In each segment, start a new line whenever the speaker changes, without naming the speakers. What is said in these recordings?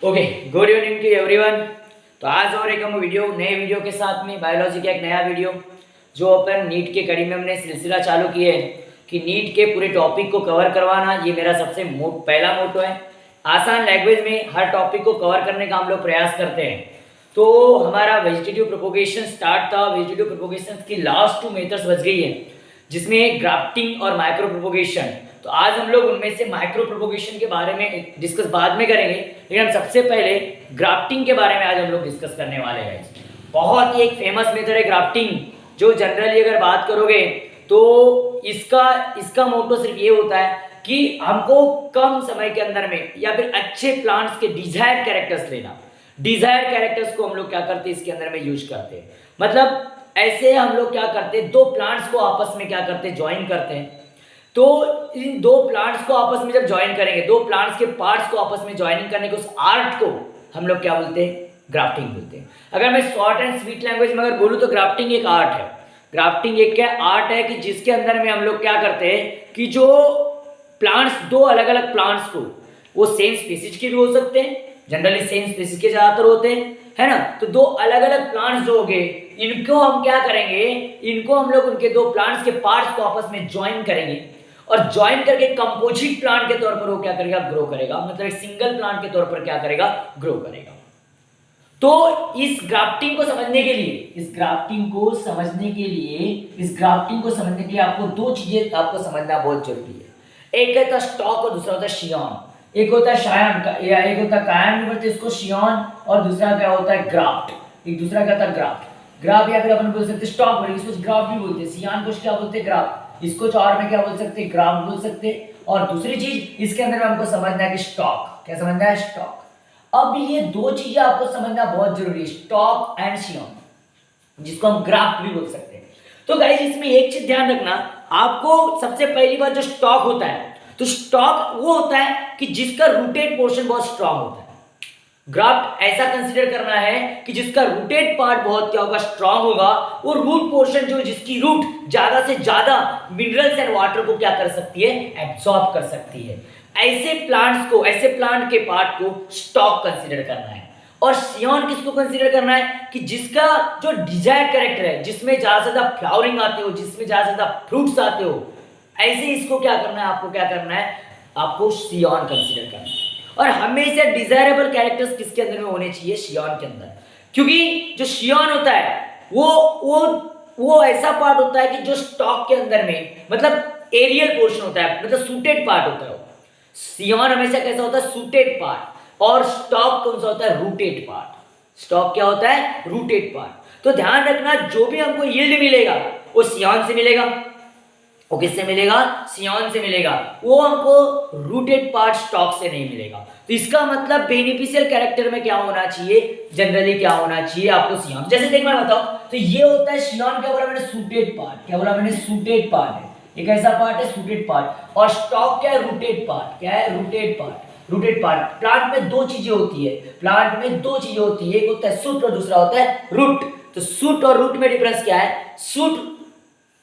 Okay, good evening to everyone. तो आज और एक हम नए वीडियो के साथ में बायोलॉजी का एक नया वीडियो जो अपन नीट के कड़ी में हमने सिलसिला चालू किए है कि नीट के पूरे टॉपिक को कवर करवाना, ये मेरा सबसे पहला मोटो है। आसान लैंग्वेज में हर टॉपिक को कवर करने का हम लोग प्रयास करते हैं। तो हमारा वेजिटेटिव प्रोपोगेशन स्टार्ट था। वेजिटेटिव प्रोपोगेशन की लास्ट 2 मेथड्स बच गई है, जिसमें ग्राफ्टिंग और माइक्रो प्रोपोगेशन। तो आज हम लोग उनमें से माइक्रो प्रोपोगेशन के बारे में डिस्कस बाद में करेंगे, लेकिन हम सबसे पहले ग्राफ्टिंग के बारे में आज हम लोग डिस्कस करने वाले हैं। बहुत ही एक फेमस मेथड है ग्राफ्टिंग, जो जनरली अगर बात करोगे तो इसका मोटो सिर्फ ये होता है कि हमको कम समय के अंदर में या फिर अच्छे प्लांट्स के डिजायर्ड कैरेक्टर्स लेना। डिजायर्ड कैरेक्टर्स को हम लोग क्या करते हैं, इसके अंदर में यूज करते हैं। मतलब ऐसे हम लोग क्या करते हैं, 2 प्लांट्स को आपस में क्या करते हैं, ज्वाइन करते हैं। तो इन 2 प्लांट्स को आपस में जब ज्वाइन करेंगे, 2 प्लांट्स के पार्ट्स को आपस में ज्वाइनिंग करने के उस आर्ट को हम लोग क्या बोलते हैं, ग्राफ्टिंग बोलते हैं। अगर मैं शॉर्ट एंड स्वीट लैंग्वेज में अगर बोलूं तो ग्राफ्टिंग एक आर्ट है। ग्राफ्टिंग एक क्या आर्ट है कि जिसके अंदर में हम लोग क्या करते हैं कि जो प्लांट्स, 2 अलग अलग प्लांट्स को, वो सेम स्पीसीज के भी हो सकते हैं, जनरली सेम स्पीसीज के ज्यादातर होते हैं, है ना। तो 2 अलग अलग प्लांट्स जो हो गए, इनको हम क्या करेंगे, इनको हम लोग उनके 2 प्लांट्स के पार्ट्स को आपस में ज्वाइन करेंगे और ज्वाइन करके कंपोजिट प्लांट के तौर पर वो क्या करेगा, ग्रो करेगा। मतलब एक सिंगल प्लांट के तौर पर क्या करेगा, ग्रो करेगा। तो इस ग्राफ्टिंग को समझने के लिए आपको 2 चीजें आपको समझना बहुत जरूरी है। एक है स्टॉक और दूसरा होता है शियॉन। एक होता है शायन का, या एक होता है कायन, बोलते हैं इसको शियॉन, और दूसरा क्या होता है, ग्राफ्ट। एक दूसरा क्या होता है, ग्राफ्ट या फिर अपन बोल सकते हैं स्टॉक, बोलेंगे इसको ग्राफ्ट भी बोलते हैं। शियॉन को क्या बोलते हैं, ग्राफ्ट। इसको चार में क्या बोल सकते हैं, ग्राफ्ट बोल सकते हैं। और दूसरी चीज इसके अंदर में हमको समझना है कि स्टॉक, क्या समझना है, स्टॉक। अब ये 2 चीजें आपको समझना बहुत जरूरी है, स्टॉक एंड शियॉन, जिसको हम ग्राफ्ट भी बोल सकते हैं। तो गाइस इसमें एक चीज ध्यान रखना, आपको सबसे पहली बात जो स्टॉक होता है, तो स्टॉक वो होता है कि जिसका रूटेड पोर्शन बहुत स्ट्रांग होता है। ग्राफ्ट ऐसा कंसीडर करना है कि जिसका रूटेड पार्ट बहुत क्या होगा, स्ट्रांग होगा, और रूट पोर्शन जो जिसकी रूट ज्यादा से ज्यादा मिनरल्स एंड वाटर को क्या कर सकती है, एब्सॉर्ब कर सकती है। ऐसे प्लांट्स को, ऐसे प्लांट के पार्ट को स्टॉक कंसीडर करना है। और शियॉन किसको कंसीडर करना है कि जिसका जो डिजायर्ड कैरेक्टर है, जिसमें ज्यादा से ज्यादा फ्लावरिंग आते हो, जिसमें ज्यादा से ज्यादा फ्रूट्स आते हो, ऐसे इसको क्या करना है, आपको क्या करना है, आपको शियॉन कंसीडर करना है। और हमेशा डिजायरेबल कैरेक्टर्स किसके अंदर में होने चाहिए, शियॉन के अंदर। क्योंकि जो शियॉन होता है वो ऐसा पार्ट होता है कि जो स्टॉक के अंदर में, मतलब एरियल पोर्शन होता है, मतलब सूटेड पार्ट होता है। शियॉन हमेशा कैसा होता है, सूटेड पार्ट, और स्टॉक कौन सा होता है, रूटेड पार्ट। स्टॉक क्या होता है, रूटेड पार्ट। तो ध्यान रखना, जो भी हमको यील्ड मिलेगा वो शियॉन से मिलेगा। वो किससे मिलेगा, शियॉन से मिलेगा। वो हमको रूटेड पार्ट स्टॉक से नहीं मिलेगा। तो इसका मतलब बेनिफिशियल कैरेक्टर में क्या होना चाहिए, जनरली क्या होना चाहिए आपको, शियॉन। जैसे देख मैं बताऊं तो ये होता है शियॉन, क्या बोला मैंने, सूटेड पार्ट। क्या बोला मैंने, सूटेड पार्ट है, एक ऐसा पार्ट है सूटेड पार्ट। और स्टॉक क्या है, रूटेड पार्ट। क्या है, rooted part. Rooted part. Plant में 2 चीजें होती है, प्लांट में 2 चीजें होती है, एक होता है सूट और दूसरा होता है रूट। तो सूट और रूट में डिफरेंस क्या है, सूट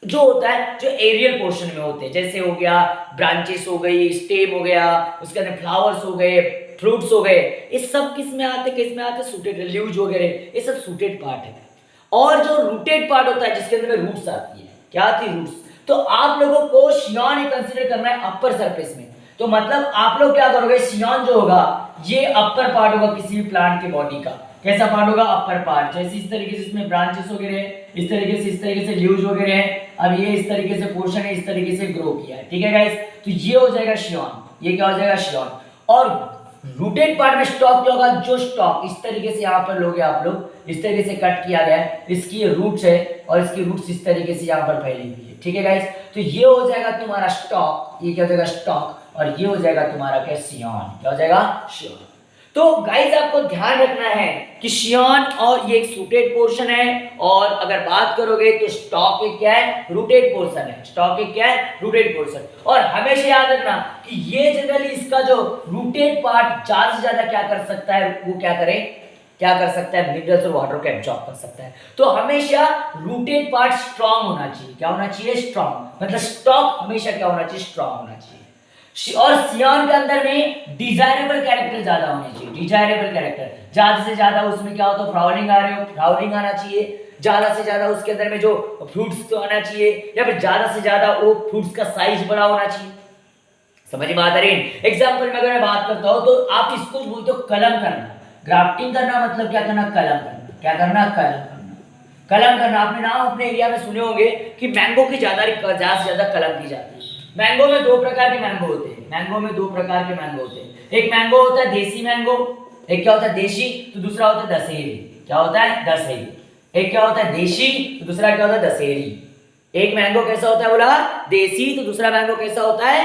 जो होता है जो एरियल पोर्शन में होते हैं, जैसे हो गया ब्रांचेस हो गई, स्टेम हो गया, उसके अंदर फ्लावर्स हो गए, फ्रूट्स हो गए, ये सब किस में आते, किस में आते, सूटेड, लीव्स वगैरह, ये सब सूटेड पार्ट है। और जो रूटेड पार्ट होता है जिसके अंदर रूट्स आती है, क्या आती है, रूट्स। तो आप लोगों को शियॉन ही कंसीडर करना है अपर सरफेस में। तो मतलब आप लोग क्या करोगे, शियॉन जो होगा ये अपर पार्ट होगा किसी भी प्लांट के बॉडी का। कैसा पार्ट होगा, अपर पार्ट। जैसे इस तरीके से इसमें ब्रांचेस वगैरह, इस तरीके से लीव्स वगैरह है। अब ये इस तरीके से पोर्शन है, इस तरीके से ग्रो किया है, ठीक है गाइस। तो ये हो जाएगा शियॉन, ये क्या हो जाएगा, शियॉन। और रूटेड पार्ट में स्टॉक क्या होगा, जो स्टॉक इस तरीके से यहाँ पर लोगे आप लोग, इस तरीके से कट किया गया है, इसकी ये रूट्स है और इसकी रूट्स इस तरीके से यहाँ पर फैली हुई है, ठीक है गाइस। तो ये हो जाएगा तुम्हारा स्टॉक, ये क्या हो जाएगा, स्टॉक। और ये हो जाएगा तुम्हारा क्या, शियॉन। क्या हो जाएगा, शियॉन। तो गाइस आपको ध्यान रखना है कि शियॉन और ये एक सूटेड पोर्शन है, और अगर बात करोगे तो स्टॉक एक क्या है, रूटेड पोर्शन है। स्टॉक एक क्या है, रूटेड पोर्शन। और हमेशा याद रखना कि ये जनरली इसका जो रूटेड पार्ट ज्यादा से ज्यादा क्या कर सकता है, वो क्या करे, क्या कर सकता है, मिनरल्स और वाटर को एब्जॉर्ब कर सकता है। तो हमेशा रूटेड पार्ट स्ट्रांग होना चाहिए। क्या होना चाहिए, स्ट्रांग। मतलब स्टॉक हमेशा क्या होना चाहिए, स्ट्रांग होना चाहिए। और सियान के अंदर में डिजायरेबल कैरेक्टर ज्यादा होने चाहिए, डिजायरेबल कैरेक्टर ज्यादा से ज्यादा उसमें क्या होता है, फ्लावरिंग आ रहे हो, फ्लावरिंग आना चाहिए, ज्यादा से ज्यादा उसके अंदर में जो फ्रूट्स तो आना चाहिए, या फिर ज्यादा से ज्यादा वो फ्रूट्स का साइज बड़ा होना चाहिए। समझ में आता है? एग्जाम्पल में अगर मैं बात करता हूं तो आप इसको बोलते हो कलम करना। ग्राफ्टिंग करना मतलब क्या करना, कलम करना। क्या करना, कलम करना। कलम करना, आपने नाम अपने एरिया में सुने होंगे कि मैंगो की ज्यादा से ज्यादा कलम की जाती है। मैंगो में दो प्रकार के मैंगो होते हैं, मैंगो में दो प्रकार के मैंगो होते हैं। एक मैंगो होता है देसी मैंगो, एक क्या होता है देशी, तो दूसरा होता है दशहरी। क्या होता है, दशहरी। एक क्या होता है देशी, तो दूसरा क्या होता है दशहरी। एक मैंगो कैसा होता है बोला, देसी, तो दूसरा मैंगो कैसा होता है,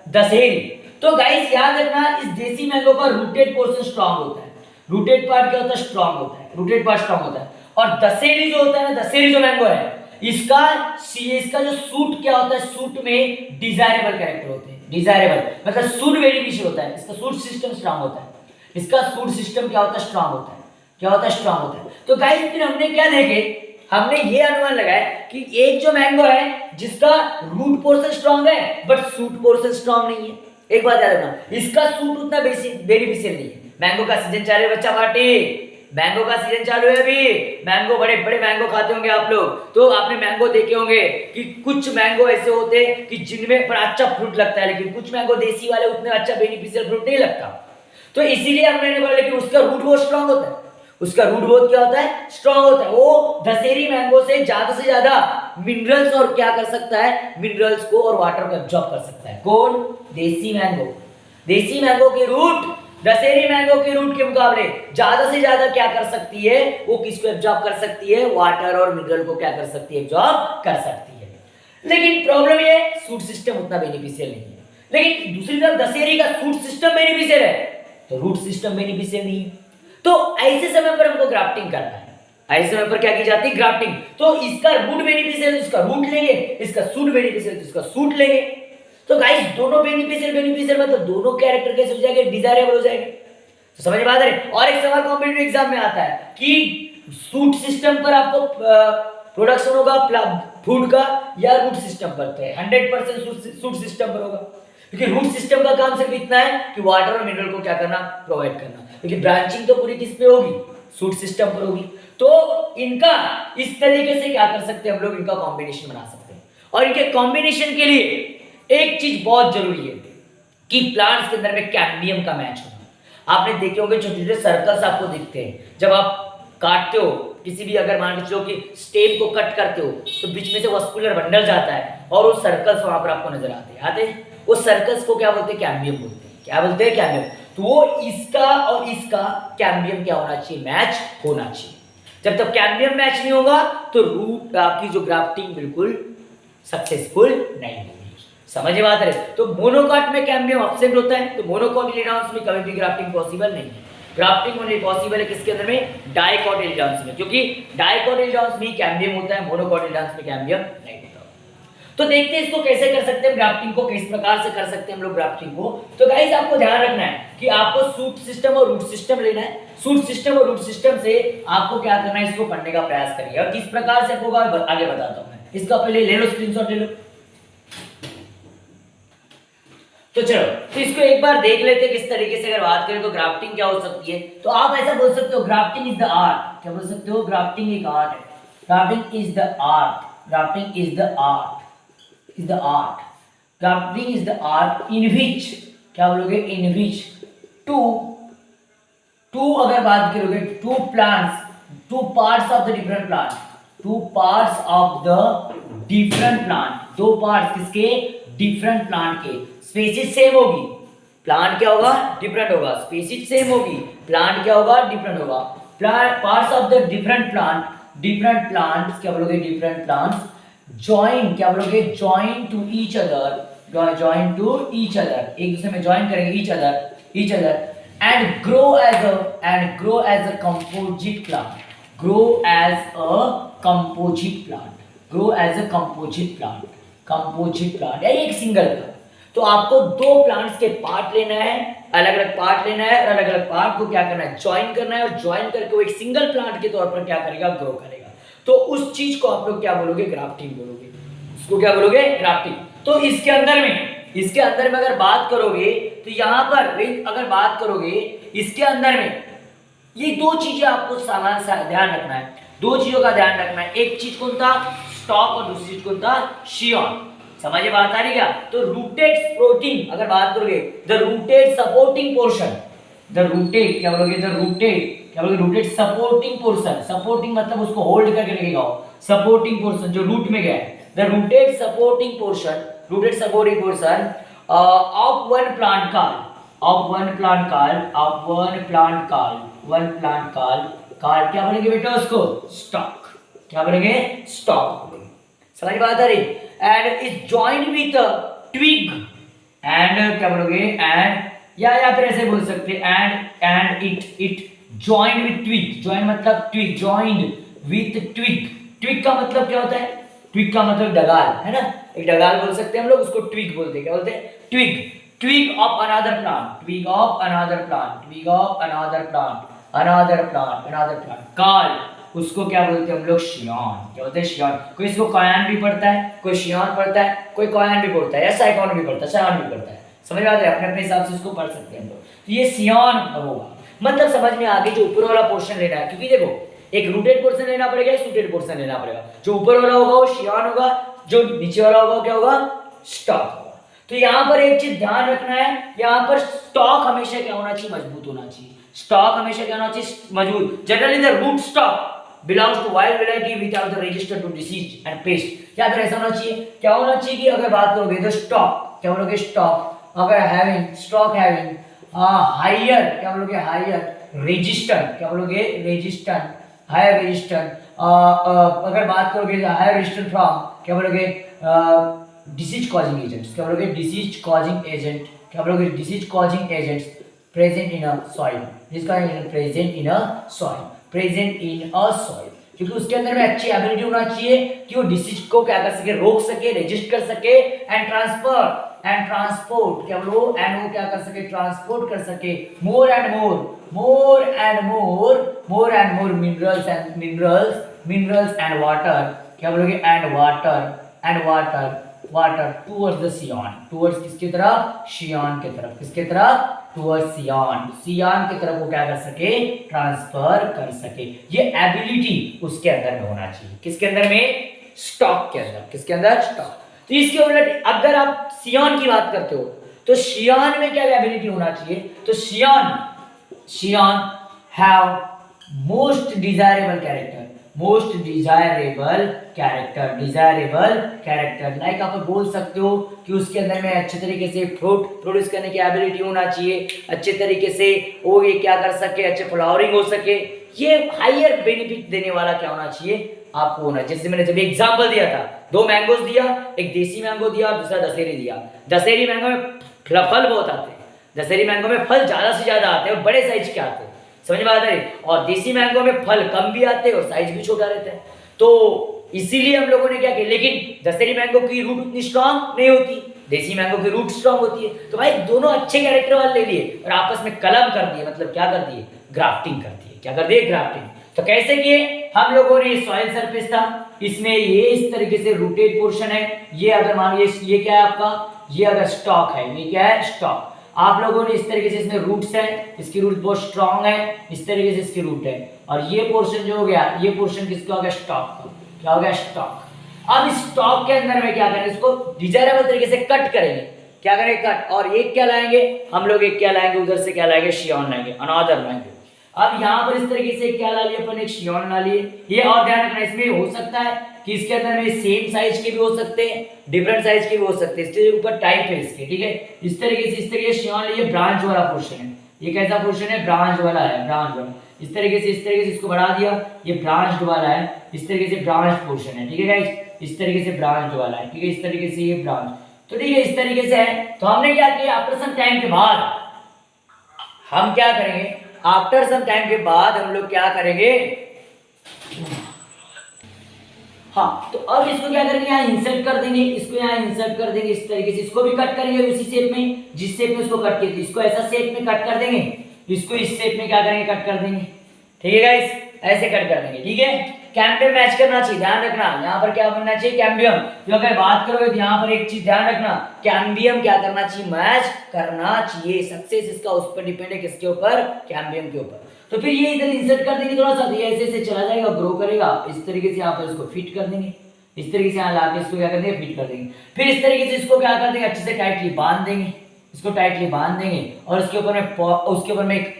दशहरी। तो गाइस याद रखना, इस देसी मैंगो का रूटेड पोर्शन स्ट्रांग होता है। रूटेड पार्ट क्या होता है, स्ट्रांग होता है, रूटेड पार्ट स्ट्रांग होता है। और दशहरी जो होता है ना, दशहरी जो मैंगो है, इसका जो सूट क्या होता है, सूट में डिजायरेबल कैरेक्टर होते हैं। डिजायरेबल मतलब सूट बेनिफिशियल होता है, इसका सूट सिस्टम स्ट्रांग होता है। इसका सूट सिस्टम क्या होता है, स्ट्रांग होता है। क्या होता है, स्ट्रांग होता है। तो गाइस फिर हमने क्या देखे, हमने ये अनुमान लगाया कि एक जो मैंगो है जिसका रूट पोर्शन स्ट्रांग है बट सूट पोर्शन स्ट्रांग नहीं है। एक बात याद रखना, इसका सूट उतना बेनिफिशियल नहीं है। मैंगो का सीजन चालू है बच्चा पार्टी, मैंगो का सीजन चालू है अभी। मैंगो, बड़े बड़े मैंगो खाते होंगे आप लोग, तो आपने मैंगो देखे होंगे कि कुछ मैंगो ऐसे होते हैं कि जिनमें पर अच्छा फ्रूट लगता है, लेकिन कुछ मैंगो देसी वाले उतने अच्छा बेनिफिशियल फ्रूट नहीं लगता। तो इसीलिए हमने बोला, लेकिन उसका रूट बहुत स्ट्रांग होता है। उसका रूट बहुत क्या होता है, स्ट्रांग होता है। वो दशहरी मैंगो से ज्यादा मिनरल्स और क्या कर सकता है, मिनरल्स को और वाटर को एब्जॉर्ब कर सकता है। कौन, देसी मैंगो। देसी मैंगो के रूट दशहरी मैंगो के रूट के मुकाबले ज्यादा से ज्यादा क्या कर सकती है, वो किसको एब्जॉर्ब कर सकती है, वाटर और मिनरल को क्या कर सकती है, एब्जॉर्ब कर सकती है। लेकिन प्रॉब्लम ये, सूट सिस्टम उतना बेनिफिशियल नहीं है। लेकिन दूसरी तरफ दशहरी का सूट सिस्टम बेनिफिशियल है, तो रूट सिस्टम बेनिफिशियल नहीं है। तो ऐसे समय पर हमको ग्राफ्टिंग करना है। ऐसे समय पर क्या की जाती है, ग्राफ्टिंग। तो इसका रूट बेनिफिशियल, इसका रूट लेंगे, इसका सूट बेनिफिशियल, इसका सूट लेंगे। तो गाइस दोनों बेनिफिशियल मतलब दोनों कैरेक्टर कैसे हो जाएंगे, डिजायरेबल हो जाएंगे। तो समझ में आ रहा है? और एक सवाल कॉम्पिटिटिव एग्जाम में आता है कि सूट सिस्टम पर आपको प्रोडक्शन होगा फूड का या रूट सिस्टम पर, तो 100% सूट सिस्टम पर होगा, क्योंकि रूट सिस्टम का काम सिर्फ इतना है कि वाटर और मिनरल को क्या करना, प्रोवाइड करना। लेकिन ब्रांचिंग तो पूरी किस पे होगी, सूट सिस्टम पर होगी। तो इनका इस तरीके से क्या कर सकते हैं हम लोग, इनका कॉम्बिनेशन बना सकते हैं। और इनके कॉम्बिनेशन के लिए एक चीज बहुत जरूरी है कि प्लांट्स के अंदर में कैम्बियम का मैच होना। आपने देखे होंगे छोटे छोटे सर्कल्स आपको दिखते हैं, जब आप काटते हो किसी भी, अगर मान के चलो कि स्टेम को कट करते हो तो बीच में से वस्कुलर बंडल जाता है और वो सर्कल्स वहां पर आपको नजर आते हैं। वो सर्कल्स को क्या बोलते हैं, कैम्बियम बोलते हैं। क्या बोलते हैं, कैम्बियम। तो वो इसका और इसका कैम्बियम क्या होना चाहिए, मैच होना चाहिए। जब तक कैम्बियम मैच नहीं होगा तो रूट आपकी जो ग्राफ्टिंग बिल्कुल सक्सेसफुल नहीं होगी। समझ में आता है? तो मोनोकॉट में कैम्बियम एब्सेंट होता है, तो मोनोकॉटिलिडॉन्स में कभी भी ग्राफ्टिंग पॉसिबल नहीं है। ग्राफ्टिंग होने पॉसिबल है किसके अंदर में, डाइकोटिलिडॉन्स में, क्योंकि डाइकोटिलिडॉन्स में कैम्बियम होता है, मोनोकॉटिलिडॉन्स में कैम्बियम नहीं होता। तो देखते हैं इसको कैसे कर सकते हैं, ग्राफ्टिंग को किस प्रकार से कर सकते हैं हम लोग ग्राफ्टिंग को। तो गाइस आपको ध्यान रखना है कि आपको सूट सिस्टम और रूट सिस्टम लेना है। सूट सिस्टम और रूट सिस्टम से आपको क्या करना है, इसको पढ़ने का प्रयास करिए। और किस प्रकार से आपको आगे बताता हूं मैं, इसका पहले ले लो स्क्रीनशॉट ले लो। तो चलो, तो इसको एक बार देख लेते हैं किस तरीके से अगर बात करें तो ग्राफ्टिंग क्या हो सकती है। तो आप ऐसा बोल सकते हो, ग्राफ्टिंग इज द आर्ट। क्या बोल सकते हो, ग्राफ्टिंग एक आर्ट है। Grafting is the art, grafting is the art, is the art. Grafting is the art in which, क्या बोलोगे, इन विच टू अगर बात करोगे, two plants, two parts of the different plant, two parts of the different plant, दो parts किसके, different plant के, species same होगी, plant क्या होगा, डिफरेंट होगा, स्पीशीज सेम होगी, प्लांट क्या होगा, डिफरेंट होगा। Parts of the different plants क्या बोलोगे, डिफरेंट प्लांट्स जॉइन, क्या बोलोगे, join to each other, join to each other, एक दूसरे में जॉइन करेंगे, each other and grow as a composite plant, grow as a composite plant या एक सिंगल प्लांट। तो आपको दो प्लांट्स के पार्ट लेना है, अलग अलग पार्ट लेना है, और अलग अलग पार्ट को क्या करना है, ज्वाइन करना है, और ज्वाइन करके वो एक सिंगल प्लांट के तौर पर क्या करेगा, ग्रो करेगा। तो उस चीज को आप लोग क्या बोलोगे, ग्राफ्टिंग बोलोगे। उसको क्या बोलोगे, ग्राफ्टिंग। तो इसके अंदर में इसके अंदर में अगर बात करोगे तो यहाँ पर अगर बात करोगे इसके अंदर में ये दो चीजें आपको सामान ध्यान रखना है, दो चीजों का ध्यान रखना है। एक चीज कौन था, स्टॉक, और दूसरी चीज कौन था, शियॉन। समझिए बात आ रही क्या? तो रूटेड प्रोटीन अगर बात करोगे, the rooted supporting portion, the rooted क्या बोलोगे, द रूटेड क्या बोलोगे, रूटेड सपोर्टिंग पोर्शन। सपोर्टिंग मतलब उसको होल्ड करके रखेगा, सपोर्टिंग पोर्शन जो रूट में गया है, the rooted supporting portion, rooted supporting portion of one plant card, of one plant card, of one plant card, one plant card, card क्या बोलेंगे बेटा उसको, स्टॉक। क्या बोलेंगे, स्टॉक। समझ बात आ रही? End is joined with twig, end क्या बोलोगे, एंड या फिर ऐसे बोल सकते end it joined with twig. Joined मतलब twig, joined with twig. Twig का मतलब क्या होता है, ट्विग का मतलब डगाल है ना, एक डगाल बोल सकते हैं हम लोग, उसको ट्विग बोलते हैं। क्या बोलते हैं, twig. Twig of another plant, twig of another plant, twig of another plant, another plant, another plant. Card उसको क्या बोलते हैं हम लोग, शियॉन। क्या बोलते हैं, शियॉन। कोई इसको कायन भी पढ़ता है, कोई शियॉन पढ़ता है, कोई कायन भी पढ़ता है, या साइकॉन भी पढ़ता है, सायन भी पढ़ता है। समझ में आता है? अपने अपने हिसाब से इसको पढ़ सकते हैं हम लोग। तो ये शियॉन होगा, मतलब समझ में आगे जो ऊपर वाला पोर्शन लेना है, क्योंकि देखो एक रूटेड पोर्शन लेना पड़ेगा, एक सूटेड पोर्शन लेना पड़ेगा। जो ऊपर वाला होगा वो शियॉन होगा, जो नीचे वाला होगा क्या होगा, स्टॉक होगा। तो यहाँ पर एक चीज ध्यान रखना है, यहाँ पर स्टॉक हमेशा क्या होना चाहिए, मजबूत होना चाहिए। स्टॉक हमेशा क्या होना चाहिए, मजबूत। Generally the root stock belongs to wild variety without the resistant to disease and pest। या फिर ऐसा होना चाहिए, क्या होना चाहिए कि अगर बात करोगे तो स्टॉक, क्या बोलोगे, स्टॉक अगर हैविंग, स्टॉक हैविंग हायर, क्या बोलोगे, हायर रेजिस्टेंट, क्या बोलोगे, रेजिस्टेंट, हायर रेजिस्टेंट। अगर बात करोगे हायर रेजिस्टेंट फ्रॉम, क्या बोलोगे, डिसीज कॉजिंग एजेंट्स, क्या बोलोगे, डिसीज कॉजिंग एजेंट, क्या बोलोगे, disease causing agents present in a soil, जिसका present in a soil, present in a soil. क्योंकि उसके अंदर में अच्छी एबिलिटी होना चाहिए कि वो डिसीज को क्या कर सके, रोक सके, रेजिस्ट कर सके, एंड ट्रांसफर एंड ट्रांसपोर्ट, क्या बोलो, एंड वो क्या कर सके, ट्रांसपोर्ट कर सके more and more, more and more, more and more minerals and minerals and water, क्या बोलोगे, and water water towards the scion, towards किसकी तरफ, शियॉन की तरफ, किसके तरफ, टुवर्ड्स शियॉन, शियॉन की तरफ वो क्या कर सके, ट्रांसफर कर सके। ये एबिलिटी उसके अंदर में होना चाहिए, किसके अंदर में, स्टॉक के अंदर, किसके अंदर, स्टॉक। तो इसके उलट अगर आप शियॉन की बात करते हो तो शियॉन में क्या एबिलिटी होना चाहिए, तो scion have most desirable character, most desirable character like आप बोल सकते हो कि उसके अंदर में अच्छे तरीके से फ्रूट प्रोड्यूस करने की एबिलिटी होना चाहिए, अच्छे तरीके से वो ये क्या कर सके, अच्छे फ्लावरिंग हो सके, ये हायर बेनिफिट देने वाला क्या होना चाहिए आपको होना। जैसे मैंने जब एग्जांपल दिया था, दो मैंगोज दिया, एक देसी मैंगो दिया और दूसरा दशहरी दिया। दशहरी मैंगो में फल बहुत आते हैं, दशहरी मैंगो में फल ज्यादा से ज्यादा आते हैं और बड़े साइज के आते हैं, समझ में आ रही, और देसी मैंगो में फल कम भी आते हैं और साइज भी छोटा रहता है। तो इसीलिए हम लोगों ने क्या किया, लेकिन दशहरी मैंगो की रूट उतनी स्ट्रांग नहीं होती, देसी मैंगो की रूट स्ट्रांग होती है। तो भाई दोनों अच्छे कैरेक्टर वाले ले लिए और आपस में कलम कर दिए, मतलब क्या कर दिए, ग्राफ्टिंग कर दिए। क्या कर दिए, ग्राफ्टिंग। तो कैसे किए हम लोगों ने, सॉइल सरफेस था, इसमें ये इस तरीके से रूटेड पोर्शन है, ये अगर मान लीजिए ये क्या है आपका, ये अगर स्टॉक है, ये क्या है, स्टॉक। आप लोगों ने इस तरीके से, इसमें रूट्स है, इसकी रूट बहुत स्ट्रांग है, इस तरीके से इसकी रूट है, और ये पोर्शन जो हो गया, ये पोर्शन किसका हो गया, स्टॉक का। क्या हो गया, स्टॉक। अब इस स्टॉक के अंदर में क्या करेंगे, इसको डिजायरेबल तरीके से कट करेंगे, क्या करेंगे, कट, और एक क्या लाएंगे हम लोग, एक क्या लाएंगे उधर से, क्या लाएंगे, शियॉन लाएंगे, अनदर लाएंगे। अब यहाँ पर इस तरीके से क्या ला लिए अपन, एक शियॉन ला लिए। ये और ध्यान रखना, इसमें हो सकता है कि इसके अंदर में सेम साइज के भी हो सकते हैं, डिफरेंट साइज के भी हो सकते हैं, इसके ऊपर टाइप है इसके, ठीक है। इस तरीके से, इस तरीके से शियॉन लिए, ब्रांच वाला पोर्शन है, ये कैसा पोर्शन है, ब्रांच वाला है, ब्रांच वाला। इस तरीके से इसको बढ़ा दिया, ये ब्रांच वाला है, इस तरीके से ब्रांच पोर्शन है, ठीक है गाइस, इस तरीके से ब्रांच वाला है, ठीक है, इस तरीके से ये ब्रांच। तो ठीक है, इस तरीके से है। तो हमने क्या किया, आफ्टर सम टाइम के बाद हम क्या करेंगे, आफ्टर सम टाइम के बाद हम लोग क्या करेंगे, हाँ, तो अब इसको क्या करेंगे, यहाँ इंसर्ट कर देंगे, इसको यहाँ इंसर्ट कर देंगे इस तरीके से, इसको भी कट करेंगे उसी शेप में जिस शेप में इसको कट किया, इसको ऐसा शेप में कट कर देंगे, इसको इस शेप में क्या करेंगे, कट कर देंगे, ठीक है गाइस, ऐसे कट कर देंगे, ठीक है। कैम्बियम मैच करना चाहिए, ध्यान रखना यहाँ पर क्या बनना चाहिए, कैम्बियम। तो अगर बात करोगे तो यहाँ पर एक चीज ध्यान रखना, कैम्बियम क्या करना चाहिए, मैच करना चाहिए। सक्सेस इसका उस पर डिपेंड है, किसके ऊपर, कैम्बियम के ऊपर। तो फिर ये इधर इंसर्ट कर देंगे थोड़ा सा, तो ये ऐसे ऐसे चला जाएगा, ग्रो करेगा। इस तरीके से यहाँ पर इसको फिट कर देंगे, इस तरीके से यहाँ लाके इसको क्या कर देंगे, फिट कर देंगे। फिर इस तरीके से इसको क्या कर देंगे, अच्छे से टाइटली बांध देंगे, इसको टाइटली बांध देंगे। और उसके ऊपर में एक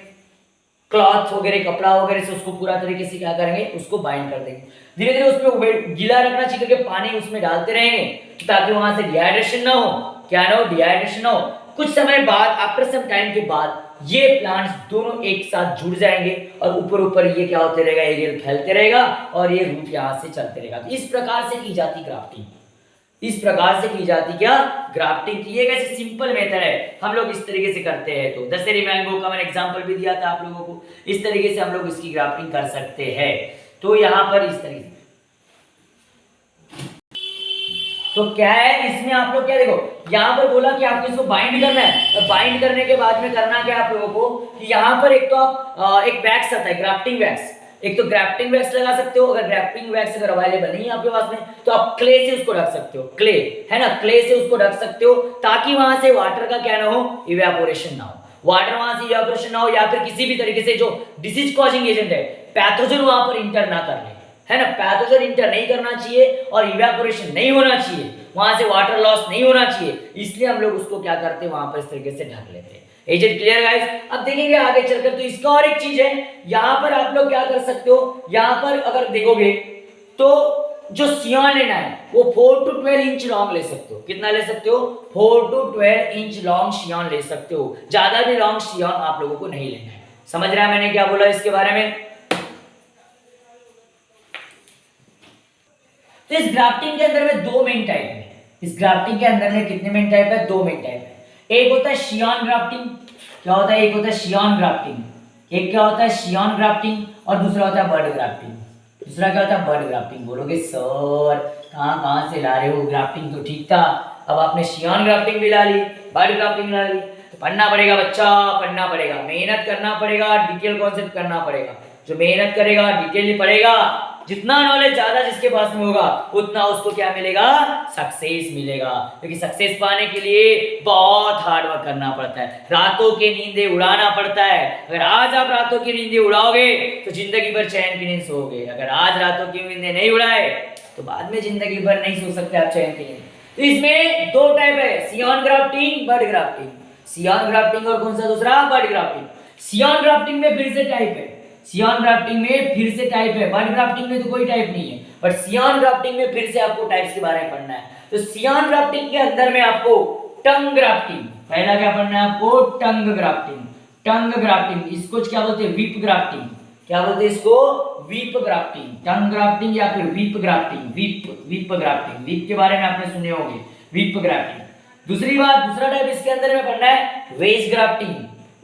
क्लॉथ वगैरह, कपड़ा वगैरह से उसको पूरा तरीके से क्या करेंगे, उसको बाइंड कर देंगे। धीरे धीरे उसमें गीला रखना चाहिए, क्योंकि पानी उसमें डालते रहेंगे ताकि वहां से डिहाइड्रेशन ना हो, क्या ना हो, डिहाइड्रेशन ना हो। कुछ समय बाद, आफ्टर सम टाइम के बाद, ये प्लांट्स दोनों एक साथ जुड़ जाएंगे और ऊपर ऊपर ये क्या होते रहेगा, एरियल फैलते रहेगा और ये रूट यहाँ से चलते रहेगा। तो इस प्रकार से की जाती ग्राफ्टिंग, इस प्रकार से की जाती क्या, ग्राफ्टिंग की। ये कैसे सिंपल मेथड है, हम लोग इस तरीके से करते हैं। तो दशहरी मैंगो का मैंने एग्जांपल भी दिया था आप लोगों को, इस तरीके से हम लोग इसकी ग्राफ्टिंग कर सकते हैं। तो यहाँ पर इस तरीके से, तो क्या है इसमें आप लोग क्या देखो, यहाँ पर बोला कि आपको इसको बाइंड करना है। और बाइंड करने के बाद में करना क्या आप लोगों को, कि यहाँ पर एक तो आप एक वैक्स आता है, ग्राफ्टिंग वैक्स। एक तो ग्राफ्टिंग वैक्स लगा सकते हो, अगर ग्राफ्टिंग वैक्स अगर अवेलेबल नहीं है आपके पास में, तो आप क्ले से उसको ढक सकते हो। क्ले है ना, क्ले से उसको ढक सकते हो, ताकि वहां से वाटर का क्या ना हो, इवेपोरेशन ना हो। वाटर वहां से इवेपोरेशन ना हो, या फिर किसी भी तरीके से जो डिसीज कॉजिंग एजेंट है, पैथोजन वहां पर इंटर ना कर ले, है ना। पैथोजन इंटर नहीं करना चाहिए और इवेपोरेशन नहीं होना चाहिए, वहां से वाटर लॉस नहीं होना चाहिए। इसलिए हम लोग उसको क्या करते हैं, वहां पर इस तरीके से ढक लेते हैं। Is it clear guys? अब देखेंगे आगे चलकर। तो इसका और एक चीज है, यहां पर आप लोग क्या कर सकते हो, यहां पर अगर देखोगे तो जो सियान लेना है वो 4 to 12 इंच लॉन्ग ले सकते हो। कितना ले सकते हो, 4 to 12 इंच लॉन्ग सियान ले सकते हो। ज्यादा भी लॉन्ग सियान आप लोगों को नहीं लेना है। समझ रहा है मैंने क्या बोला इसके बारे में? तो इस ग्राफ्टिंग के अंदर में दो मेन टाइप है। इस ग्राफ्टिंग के अंदर में कितने मेन टाइप है, दो मेन टाइप है। एक होता है शियॉन ग्राफ्टिंग, क्या होता है, एक होता है शियॉन ग्राफ्टिंग, एक क्या होता है शियॉन ग्राफ्टिंग, और दूसरा होता है बर्ड ग्राफ्टिंग। दूसरा क्या होता है, बर्ड ग्राफ्टिंग। बोलोगे सर कहां कहां से ला रहे हो, ग्राफ्टिंग तो ठीक था, अब आपने शियॉन ग्राफ्टिंग भी ला ली, बर्ड ग्राफ्टिंग ला ली। तो पढ़ना पड़ेगा बच्चा, पढ़ना पड़ेगा, मेहनत करना पड़ेगा, डिटेल कॉन्सेप्ट करना पड़ेगा। जो मेहनत करेगा, डिटेल पढ़ेगा, जितना नॉलेज ज्यादा जिसके पास में होगा, उतना उसको क्या मिलेगा, सक्सेस मिलेगा। क्योंकि सक्सेस पाने के लिए बहुत हार्ड वर्क करना पड़ता है, रातों की नींदें उड़ाना पड़ता है। अगर आज आप रातों की नींदें उड़ाओगे तो जिंदगी भर चैन की नींद सोओगे। अगर आज रातों की नींदें नहीं उड़ाए तो बाद में जिंदगी भर नहीं सो सकते आप चैन की नींद। तो इसमें दो टाइप है, Sion grafting, bud grafting. Sion grafting और कौन सा दूसरा, बर्ड ग्राफ्टिंग। सियॉन ग्राफ्टिंग में फिर से टाइप है, सियॉन ग्राफ्टिंग में फिर से टाइप है, बर्ड ग्राफ्टिंग में तो कोई टाइप नहीं है, बट सियॉन ग्राफ्टिंग में फिर से आपको टाइप्स के बारे में पढ़ना है। तो सियॉन ग्राफ्टिंग के अंदर में आपको टंग ग्राफ्टिंग, पहला क्या पढ़ना है आपको, टंग ग्राफ्टिंग। टंग ग्राफ्टिंग, इसको क्या बोलते हैं, वीप ग्राफ्टिंग। क्या बोलते हैं इसको, वीप ग्राफ्टिंग। टंग ग्राफ्टिंग या फिर weep grafting, weep grafting, weep के बारे में आपने सुने होंगे, वीप ग्राफ्टिंग। दूसरी बात, दूसरा टाइप इसके अंदर में पढ़ना है वेज ग्राफ्टिंग।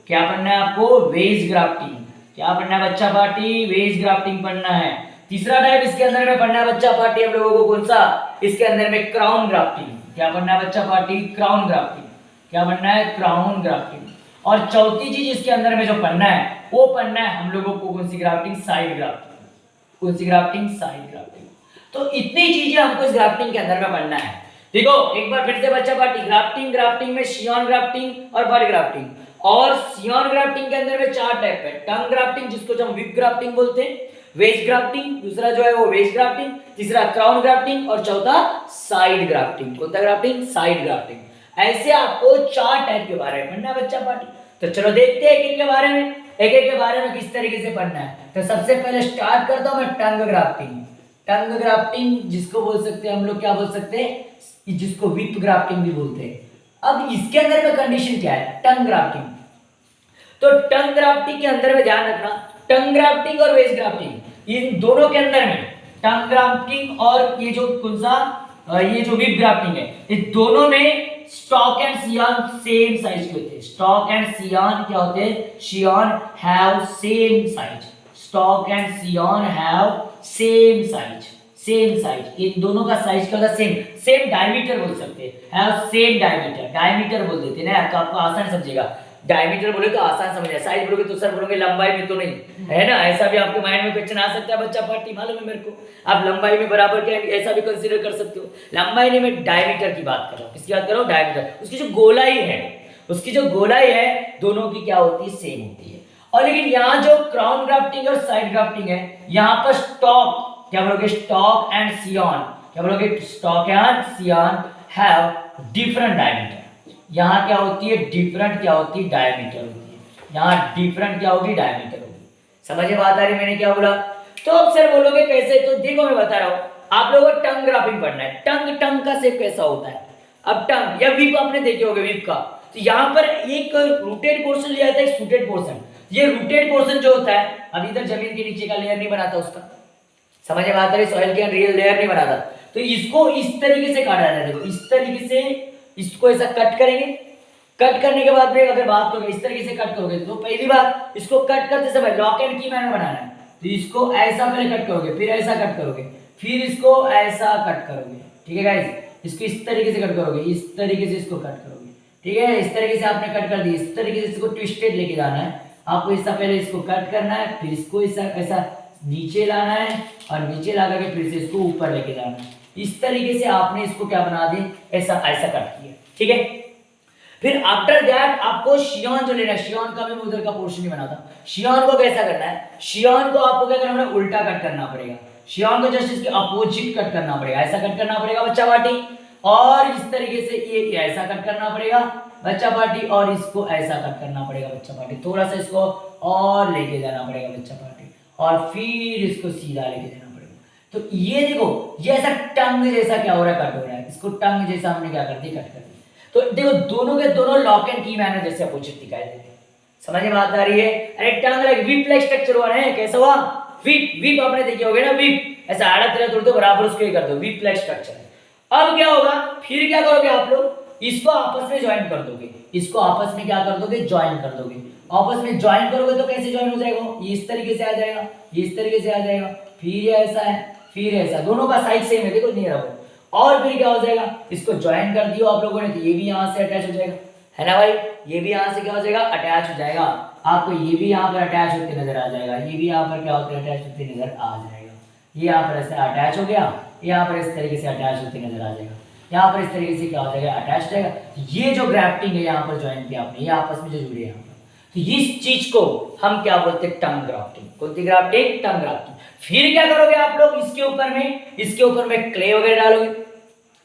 क्या पढ़ना है आपको, वेज ग्राफ्टिंग। क्या पढ़ना है बच्चा पार्टी, वेज ग्राफ्टिंग पढ़ना है। तीसरा टाइप इसके अंदर में पढ़ना है बच्चा पार्टी हम लोगों को, कौन सा, इसके अंदर में क्राउन ग्राफ्टिंग। क्या पढ़ना है बच्चा पार्टी, क्राउन ग्राफ्टिंग। क्या पढ़ना है, क्राउन ग्राफ्टिंग। और चौथी चीज इसके अंदर में जो पढ़ना है वो पढ़ना है हम लोगों को, कौन सी ग्राफ्टिंग, साइड ग्राफ्टिंग। कौन सी ग्राफ्टिंग, साइड ग्राफ्टिंग। तो इतनी चीजें हमको इस ग्राफ्टिंग के अंदर में पढ़ना है। देखो एक बार फिर से बच्चा पार्टी, ग्राफ्टिंग में शियॉन ग्राफ्टिंग और बर्ड ग्राफ्टिंग। और सियॉन ग्राफ्टिंग के अंदर में चार टाइप है, टंग ग्राफ्टिंग जिसको हम विप ग्राफ्टिंग बोलते हैं, वेज ग्राफ्टिंग, दूसरा जो है वो वेज ग्राफ्टिंग, तीसरा क्राउन ग्राफ्टिंग और चौथा साइड ग्राफ्टिंग। कौन सा ग्राफ्टिंग, साइड ग्राफ्टिंग। ऐसे आपको चार टाइप के बारे में पढ़ना है बच्चा पार्टी। तो चलो देखते हैं एक एक के बारे में, एक एक के बारे में किस तरीके से पढ़ना है। तो सबसे पहले स्टार्ट करता हूं मैं टंग ग्राफ्टिंग। टंग ग्राफ्टिंग जिसको बोल सकते हैं हम लोग, क्या बोल सकते हैं, जिसको विप ग्राफ्टिंग भी बोलते हैं। अब इसके अंदर में कंडीशन क्या है, टंग ग्राफ्टिंग। तो टंग ग्राफ्टिंग के अंदर में ध्यान रखना, टंग ग्राफ्टिंग और वेज ग्राफ्टिंग इन दोनों के अंदर में, टंग ग्राफ्टिंग और ये जो कौन सा, ये जो विप ग्राफ्टिंग है, इस दोनों में stock and scion same size के होते हैं। स्टॉक एंड सियॉन क्या होते हैं, scion have same size. Stock and scion have same size, same size. इन दोनों का साइज क्या होता है, सेम, सेम डायमीटर बोल सकते हैं, हैव सेम डायमीटर, डायमीटर बोल देते हैं ना तो आपको आसान समझेगा। डायमीटर बोले तो आसान समझ है, साइज बोलोगे तो सर बोलोगे लंबाई में तो नहीं, है ना, ऐसा भी आपके माइंड में क्वेश्चन आ सकता है बच्चा पार्टी, मालूम है मेरे को, आप लंबाई में बराबर क्या ऐसा भी कंसीडर कर सकते हो। लंबाई नहीं, मैं डायमीटर की बात कर रहा हूँ, किसकी बात कर रहा हूँ, डायमीटर, उसकी जो गोलाई है, उसकी जो गोलाई है दोनों की क्या होती है, सेम होती है। और लेकिन यहाँ जो क्राउन ग्राफ्टिंग और साइड ग्राफ्टिंग है, यहाँ पर स्टॉक, क्या बोलोगे, स्टॉक एंड सियॉन, क्या बोलोगे, stock and scion have different diameter. यहाँ क्या होती है, डिफरेंट क्या होती है, डायमीटर होती है, यहाँ डिफरेंट क्या होगी, डायमीटर होगी। समझे बात आ रही मैंने क्या बोला। तो अब सर बोलोगे कैसे, तो देखो मैं बता रहा हूँ, आप लोगों को टंग ग्राफिंग पढ़ना है, टंग का शेप कैसा होता है। अब टंग या विप आपने देखे होंगे, विप का, तो यहाँ पर एक रूटेड पोर्शन लिया जाता है, एक सूटेड पोर्शन। ये रूटेड पोर्शन जो होता है, अब इधर जमीन के नीचे का लेयर नहीं बनाता उसका, समझे बात आ रही, सॉइल के रियल लेयर नहीं बनाता, तो इसको इस तरीके से काटा जाता है, देखो इस तरीके से इसको ऐसा कट करेंगे। कट करने के बाद में अगर बात करोगे, इस तरीके से कट करोगे, तो पहली बात इसको कट करते समय लॉक एंड की मैनर बनाना है, तो इसको ऐसा पहले कट करोगे, फिर ऐसा कट करोगे, फिर इसको ऐसा कट करोगे, ठीक है गाइस, इसको इस तरीके से कट करोगे, इस तरीके से इसको कट करोगे, ठीक है, इस तरीके से आपने कट कर दी, इस तरीके से इसको ट्विस्टेड लेके जाना है आपको, इससे पहले इसको कट करना है, फिर इसको ऐसा नीचे लाना है, और नीचे ला करके फिर से इसको ऊपर लेके जाना है, इस तरीके से आपने इसको क्या बना दी, ऐसा कट किया, ठीक है। फिर आफ्टर दैट आपको शियॉन जो लेना है, शियॉन का भी मैं उधर का पोर्शन नहीं बनाता, शियॉन को कैसा करना है, शियॉन को आपको क्या करना पड़ेगा, उल्टा कट करना पड़ेगा, शियॉन को जस्ट इसके अपोजिट कट करना पड़ेगा, ऐसा कट करना पड़ेगा बच्चा पार्टी, और इस तरीके से ये ऐसा कट करना पड़ेगा बच्चा पार्टी, और इसको ऐसा कट करना पड़ेगा बच्चा पार्टी, थोड़ा सा इसको और लेके जाना पड़ेगा बच्चा पार्टी, और फिर इसको सीधा लेके जाना पड़ेगा। तो ये देखो, ये ऐसा टंग जैसा क्या हो रहा है, कट हो रहा है, इसको टंग जैसा हमने क्या कर दिया, कट कर दिया। तो देखो दोनों के दोनों लॉक एंड की मैनर जैसे अपोजिट दिखाई देते हैं, समझ में बात आ रही है। अरे tongue like whip like structure हुआ है, कैसा हुआ, विप आपने देखे होगे ना, विप ऐसा आड़ा तेरा तोड़ दो, बराबर उसको ही कर दो, विप लाइक स्ट्रक्चर। अब क्या होगा, फिर क्या करोगे आप लोग, इसको आपस में ज्वाइन कर दोगे, इसको आपस में क्या कर दोगे, ज्वाइन कर दोगे, आपस में ज्वाइन करोगे तो कैसे ज्वाइन हो जाएगा, ये इस तरीके से आ जाएगा, ये इस तरीके से आ जाएगा, फिर ये ऐसा है, फिर ऐसा, दोनों का साइज सेम है, देखो नियर अबाउट, और फिर क्या हो जाएगा, इसको ज्वाइन कर दियो आप लोगों ने, तो ये भी यहाँ से अटैच हो जाएगा, है ना भाई, ये भी यहाँ से क्या हो जाएगा, अटैच हो जाएगा, आपको ये भी यहाँ पर अटैच होते नजर आ जाएगा, ये भी यहाँ पर क्या होते अटैच होते नजर आ जाएगा, ये यहाँ पर ऐसे अटैच हो गया, यहाँ पर इस तरीके से अटैच होते नजर आ जाएगा, यहाँ पर इस तरीके से क्या हो जाएगा, अटैच हो जाएगा। ये जो ग्राफ्टिंग है यहाँ पर ज्वाइन किया आपने, ये आपस में जो जुड़े यहाँ पर, तो इस चीज को हम क्या बोलते हैं, टंग ग्राफ्टिंग। कौन सी ग्राफ्टिंग, टंग ग्राफ्टिंग। फिर क्या करोगे आप लोग, इसके ऊपर में क्ले वगैरह डालोगे,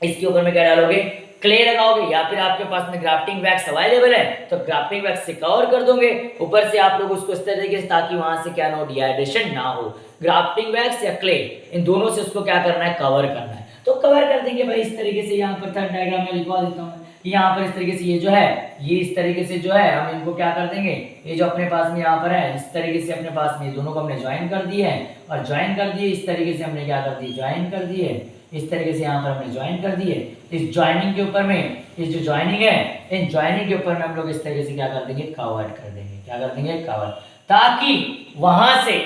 इसके ऊपर में क्या डालोगे, क्ले लगाओगे, या फिर आपके पास में ग्राफ्टिंग वैक्स अवेलेबल है तो ग्राफ्टिंग वैक्स से कवर कर दोगे ऊपर से आप लोग उसको इस तरीके से, ताकि वहां से क्या ना हो, डिहाइड्रेशन ना हो। ग्राफ्टिंग वैक्स या क्ले, इन दोनों से उसको क्या करना है, कवर करना है। तो कवर कर देंगे भाई इस तरीके से, यहाँ पर थर्ड डायग्राम में लिखवा देता हूँ, यहाँ पर इस तरीके से ये जो है, ये इस तरीके से जो है, हम इनको क्या कर देंगे, ये जो अपने पास में यहाँ पर है, इस तरीके से अपने पास में दोनों को हमने ज्वाइन कर दिए है, और ज्वाइन कर दिए इस तरीके से हमने क्या कर दिए, ज्वाइन कर दिए, इस तरीके से यहाँ पर हमने ज्वाइन कर दिए। इस ज्वाइनिंग के ऊपर में, इस जो ज्वाइनिंग है, इन ज्वाइनिंग के ऊपर में हम लोग इस तरीके से क्या कर देंगे, कवर कर देंगे, क्या कर देंगे, कवर, ताकि वहां से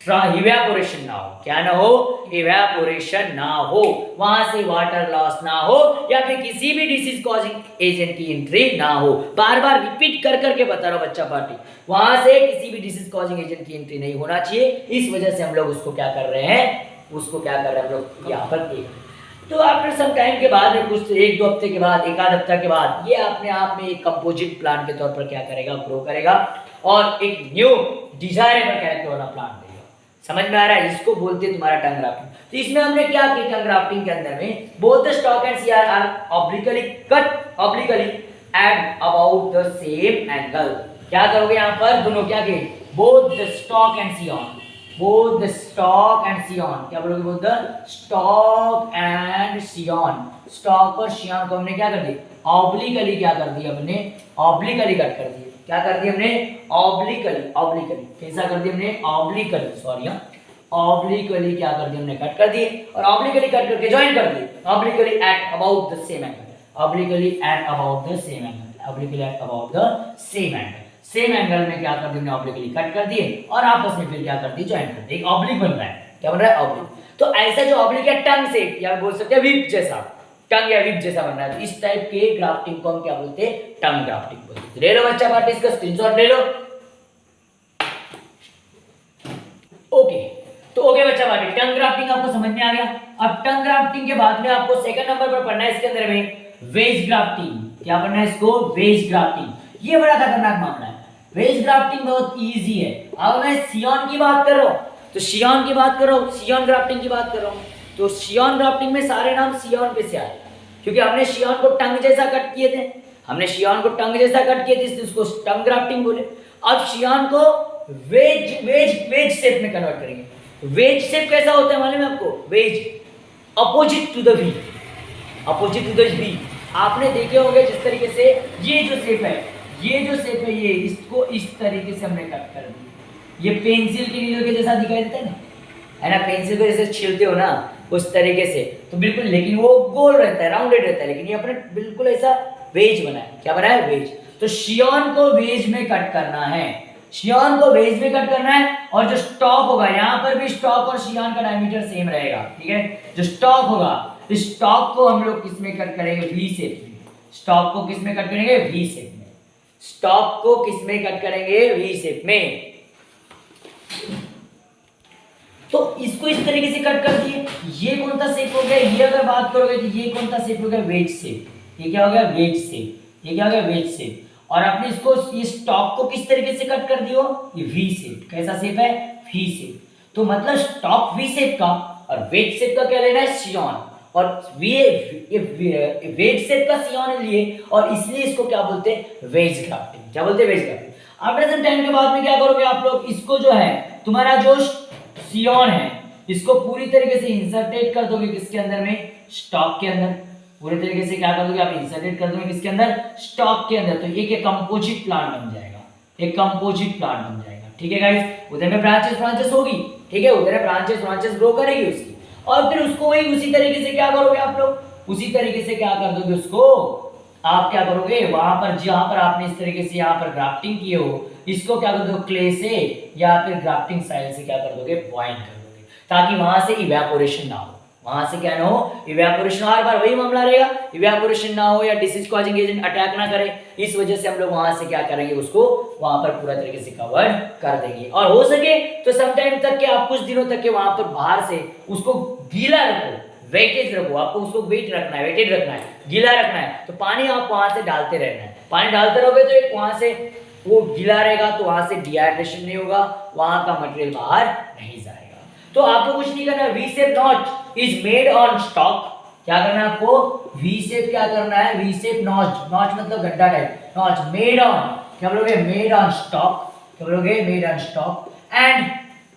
इवेपोरेशन ना हो, क्या ना हो, इवेपोरेशन ना हो, वहां से वाटर लॉस ना हो, या फिर किसी भी डिसीज कॉजिंग एजेंट की एंट्री ना हो। बार बार रिपीट कर करके बता रहा हूं बच्चा पार्टी, वहां से किसी भी डिसीज कॉजिंग एजेंट की एंट्री नहीं होना चाहिए। इस वजह से हम लोग उसको क्या कर रहे हैं, उसको क्या कर रहे हैं हम लोग यहाँ पर देख। तो आफ्टर सम टाइम के बाद में, कुछ 1-2 हफ्ते के बाद, 1 आध हफ्ता के बाद, ये अपने आप में एक कंपोजिट प्लांट के तौर पर क्या करेगा, ग्रो करेगा, और एक न्यू डिजायरेबल कैरेक्टर वाला प्लांट देगा। समझ में आ रहा है, इसको बोलते हैं तुम्हारा टंग ग्राफ्टिंग। तो इसमें हमने क्या किया, टंग ग्राफ्टिंग के अंदर में both the stock and scion are obliquely cut obliquely at about the same angle. क्या करोगे यहाँ पर, दोनों क्या किए, both the stock and scion, both the stock and scion, क्या बोलोगे, both the stock and scion, stock और सियॉन को हमने क्या कर दिया, ऑब्लिकली क्या कर दिया, हमने ऑब्लिकली कट कर दिया। क्या कर दिया हमने, ऑब्लिकली कैसा कर दिया हमने, ऑब्लिकली, सॉरी ऑब्लिकली क्या कर दिया हमने, कट कर दिए, और ऑब्लिकली कट करके ज्वाइन कर दिए, obliquely at about the same angle, obliquely at about the same angle, obliquely at about the same angle, same angle में क्या कर दिया हमने, ऑब्लिकली कट कर दिए, और आपस में फिर क्या कर दिए, ज्वाइन कर दिए, एक ऑब्लिक बन रहा है। क्या बन रहा है, ऑब्लिक। तो ऐसा जो ऑब्लिक है, टंग से या बोल सकते हैं विप जैसा, टंग या विप जैसा बनना है, तो इस टाइप के ग्राफ्टिंग को हम क्या बोलते हैं, टंग ग्राफ्टिंग बोलते हैं। ले लो बच्चा पार्टी, इसका स्क्रीनशॉट ले लो। ओके, तो ओके बच्चा पार्टी, टंग ग्राफ्टिंग आपको समझ में आ गया। अब टंग ग्राफ्टिंग के बाद में आपको सेकंड नंबर पर पढ़ना है इसके अंदर में वेज ग्राफ्टिंग। क्या पढ़ना है इसको, वेज ग्राफ्टिंग। ये बड़ा खतरनाक मामला है। वेज ग्राफ्टिंग बहुत इजी है। अब मैं सियॉन की बात कर रहा हूं, तो सियॉन की बात कर रहा हूं, सियॉन ग्राफ्टिंग की बात कर रहा हूं, तो सियॉन ग्राफ्टिंग में सारे नाम सियॉन पे से आए, क्योंकि हमने सियॉन को टंग जैसा कट किए थे, हमने सियॉन को टंग जैसा कट किए थे, इसलिए उसको टंग ग्राफ्टिंग बोले। अब सियॉन को वेज वेज वेज शेप में कन्वर्ट करेंगे। वेज शेप कैसा होता है मालूम है आपको, wedge opposite to the V, opposite to the V. आपने देखे होंगे जिस तरीके से ये जो शेप है, ये जो शेप है, ये इसको इस तरीके से हमने कट कर दिया। ये पेंसिल के नीडल के जैसा दिखाई देता है ना, पेंसिल को जैसे छीलते हो ना उस तरीके से, तो बिल्कुल, लेकिन वो गोल रहता है, राउंडेड रहता है, लेकिन ये अपने बिल्कुल ऐसा वेज बना है। क्या बना है, वेज। तो सियॉन को वेज में कट करना है, सियॉन को वेज में कट करना है। और जो स्टॉक होगा, यहाँ पर भी स्टॉक और सियॉन का डायमीटर सेम रहेगा, ठीक है। जो स्टॉक होगा, इस स्टॉक को हम लोग किस में कट करेंगे, वी शेप में। स्टॉक को किस में कट करेंगे, वी शेप में। स्टॉक को किस में कट करेंगे, वी शेप में। तो इसको इस तरीके से कट कर दिए। ये कौन सा शेप हो गया, ये अगर बात करोगे तो ये कौन सा शेप हो गया, वेज शेप। ये क्या हो गया, वेज शेप। ये क्या हो गया, वेज शेप। और आपने इसको, इस स्टॉक को किस तरीके से कट कर दियो, ये वी शेप। कैसा शेप है, वी शेप। तो मतलब स्टॉक वी शेप का और वेज शेप का क्या लेना है, सियॉन। और वेज शेप का सियॉन लिए, और इसलिए इसको क्या बोलते हैं, वेज ग्राफ्टिंग। क्या बोलते हैं, wedge grafting. After some time के बाद में क्या करोगे आप लोग, इसको जो है तुम्हारा जो सियॉन है, इसको पूरी तरीके से इंसर्टेट कर दोगे किसके अंदर में, स्टॉक के अंदर। पूरी तरीके से क्या कर दोगे आप, इंसर्टेट कर दोगे किसके अंदर, स्टॉक के अंदर। तो एक कंपोजिट प्लांट बन जाएगा, एक कंपोजिट प्लांट बन जाएगा, ठीक है गाइस। उधर में ब्रांचेस होगी, ठीक है, उधर ब्रांचेस ग्रो करेगी उसकी। और फिर उसको वही उसी तरीके से क्या करोगे आप लोग, उसी तरीके से क्या कर दोगे उसको, आप क्या करोगे, वहां पर जहां पर आपने इस तरीके से यहाँ पर ग्राफ्टिंग किए हो, इसको क्या कर दो, क्ले से या फिर ग्राफ्टिंग साइल से क्या कर दोगे, पॉइंट कर दोगे, ताकि वहां से इवेपोरेशन ना हो। वहां से क्या ना हो, इवेपोरेशन। हर बार वही मामला रहेगा, इवेपोरेशन ना हो या डिसीज कॉजिंग एजेंट अटैक ना करे, इस वजह से हम लोग वहां से क्या करेंगे, उसको वहां पर पूरा तरीके से कवर कर देंगे। और हो सके तो सम टाइम तक के आप कुछ दिनों तक के वहां पर बाहर से उसको गीला रखो, वेटेज रखो, आपको उसको वेट रखना है, वेटेड रखना है, गीला रखना है। तो पानी आप वहां से डालते रहना है, पानी डालते रहोगे तो एक वहां से वो गीला रहेगा, तो वहां से डिहाइड्रेशन नहीं होगा, वहां का मटेरियल बाहर नहीं जाएगा। तो आपको कुछ नहीं करना है, V shape notch is made on stock. क्या करना है आपको, वी शेप क्या करना है, वी शेप नॉच, नॉच मतलब गड्ढा टाइप, नॉच मेड ऑन, क्या बोलोगे, मेड ऑन स्टॉक। क्या बोलोगे, मेड ऑन स्टॉक। एंड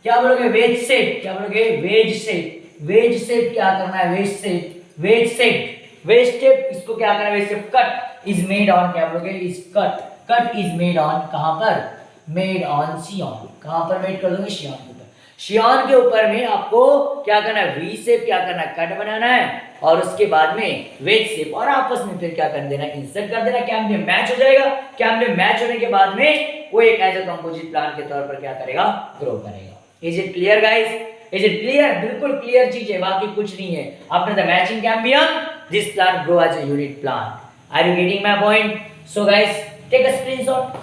क्या बोलोगे, वेज शेप। क्या बोलोगे, वेज शेप। वेज शेप क्या करना है, wedge shape, wedge shape, wedge shape. इसको क्या करना है, wedge shape. Cut is made on, क्या बोलोगे, is cut, cut is made on, कहां पर, मेड ऑन सियॉन। कहां पर मेड कर दोगे, सियॉन के ऊपर। सियॉन के ऊपर में आपको क्या करना है, वी शेप क्या करना है, कट बनाना है, और उसके बाद में वेज शेप, और आपस में फिर क्या कर देना, इंसर्ट कर देना। क्या में मैच हो जाएगा, क्या में मैच होने के बाद में वो एक एज अ कंपोजिट प्लांट के तौर पर क्या करेगा, ग्रो करेगा। Is it clear guys, is it clear, बिल्कुल क्लियर चीज है, बाकी कुछ नहीं है। After the matching cambium this plant grow as a unit plant. Are you getting my point? So guys take a screenshot.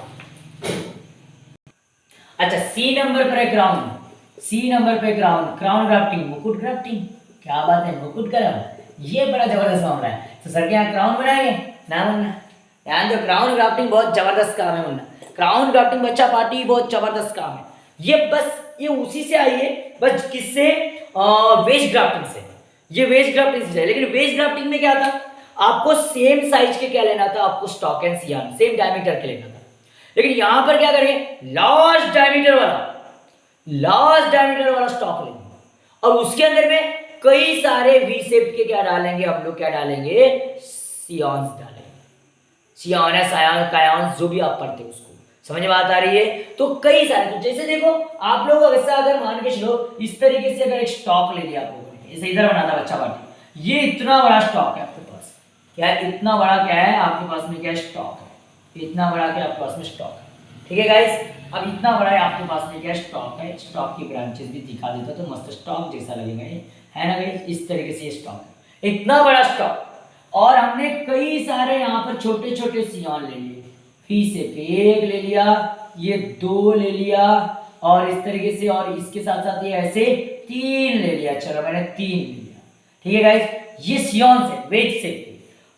अच्छा, सी नंबर पर है क्राउन, सी नंबर पे क्राउन, क्राउन ग्राफ्टिंग, मुकुट ग्राफ्टिंग। क्या बात है, मुकुट क्राउन, ये बड़ा जबरदस्त मामला है। तो सर क्या क्राउन बनाएंगे ना, मुन्ना यार, जो क्राउन ग्राफ्टिंग बहुत जबरदस्त काम है मुन्ना, क्राउन ग्राफ्टिंग बच्चा पार्टी बहुत जबरदस्त काम है। ये बस ये उसी से आई है, बस किससे, वेज ग्राफ्टिंग से। ये वेज ग्राफ्टिंग से है, लेकिन वेज ग्राफ्टिंग में क्या था, आपको सेम साइज के क्या लेना था, आपको stock and scion same diameter के लेना था। लेकिन यहां पर क्या करेंगे, लार्ज डायमीटर वाला, लार्ज डायमीटर वाला स्टॉक लेंगे, और उसके अंदर में कई सारे वी शेप के क्या डालेंगे हम लोग, क्या डालेंगे, सियॉन्स डालेंगे। सियॉन है, सायन, कायॉन्स, जो भी आप पढ़ते हो उसको समझ में बात आ रही है। तो कई सारे, तो जैसे देखो आप लोग ऐसा अगर मान के चलो, इस तरीके से अगर एक स्टॉक ले लिया आप लोगों ने, जैसे इधर बना था बच्चा पार्टी, ये इतना बड़ा स्टॉक है आपके पास, क्या इतना बड़ा क्या है आपके पास में, क्या स्टॉक है, इतना बड़ा क्या आपके पास में स्टॉक है, ठीक है गाइस। अब इतना बड़ा है आपके पास में क्या स्टॉक है, स्टॉक की ब्रांचेस भी दिखा देता तो मस्त स्टॉक जैसा लगेगा ये, है ना गाइस। इस तरीके से स्टॉक है, इतना बड़ा स्टॉक। और हमने कई सारे यहाँ पर छोटे छोटे सियान ले लिए, वी शेप के, एक ले लिया, ये दो ले लिया, और इस तरीके से, और इसके साथ साथ ये ऐसे तीन ले लिया। चलो मैंने तीन ले लिया, ठीक है गाइस, ये सियान से वेज शेप।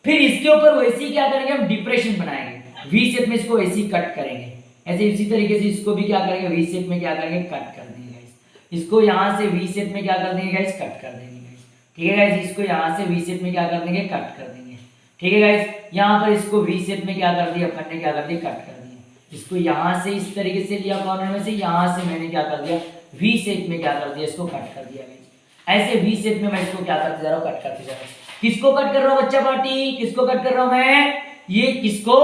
फिर इसके ऊपर वैसे ही क्या करेंगे, हम डिप्रेशन बनाएंगे, वी शेप में इसको ऐसे ही कट करेंगे, ऐसे इसी तरीके से इसको भी क्या करेंगे, वी शेप में क्या करेंगे, कट कर देंगे गाइस। इसको यहाँ से वी शेप में क्या कर देंगे गाइस, कट कर देंगे गाइस, ठीक है गाइस। इसको यहाँ से वी शेप में क्या कर देंगे, कट कर देंगे, ठीक है गाइस। यहाँ पर इसको वी शेप में क्या कर दिया, अपन ने क्या कर दिया, कट कर दिया। इसको यहाँ से इस तरीके से लिया कॉर्नर में से, यहाँ से मैंने क्या कर दिया, वी शेप में क्या कर दिया, इसको कट कर दिया गाइस। ऐसे वी शेप में मैं इसको क्या करते जा रहा हूँ, कट करते जा रहा हूँ। किसको कट कर रहा हूँ बच्चा पार्टी, किसको कट कर रहा हूँ मैं, ये किसको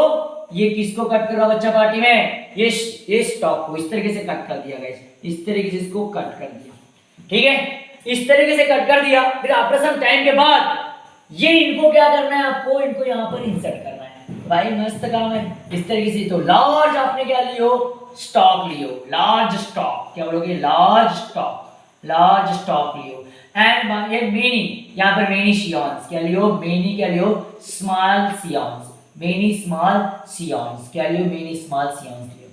कट कर रहा हूँ बच्चा पार्टी में, ये स्टॉक को इस तरीके से कट कर दिया गाइस, इस तरीके से इसको कट कर दिया, ठीक है, इस तरीके से कट कर दिया। फिर आफ्टर सम टाइम के बाद ये इनको क्या करना है, आपको इनको यहाँ पर इंसर्ट करना है। भाई मस्त काम है, इस तरीके से। तो लार्ज आपने क्या लियो, स्टॉक लियो, लार्ज स्टॉक, क्या बोलोगे, लार्ज स्टॉक लियो। एंड ये मेनी, यहाँ पर मेनी सियॉन्स क्या लियो, मेनी क्या लियो, स्मॉल सियॉन्स, मेनी स्मॉल सियॉन्स क्या लियो, मेनी स्मॉल सियॉन्स लियो,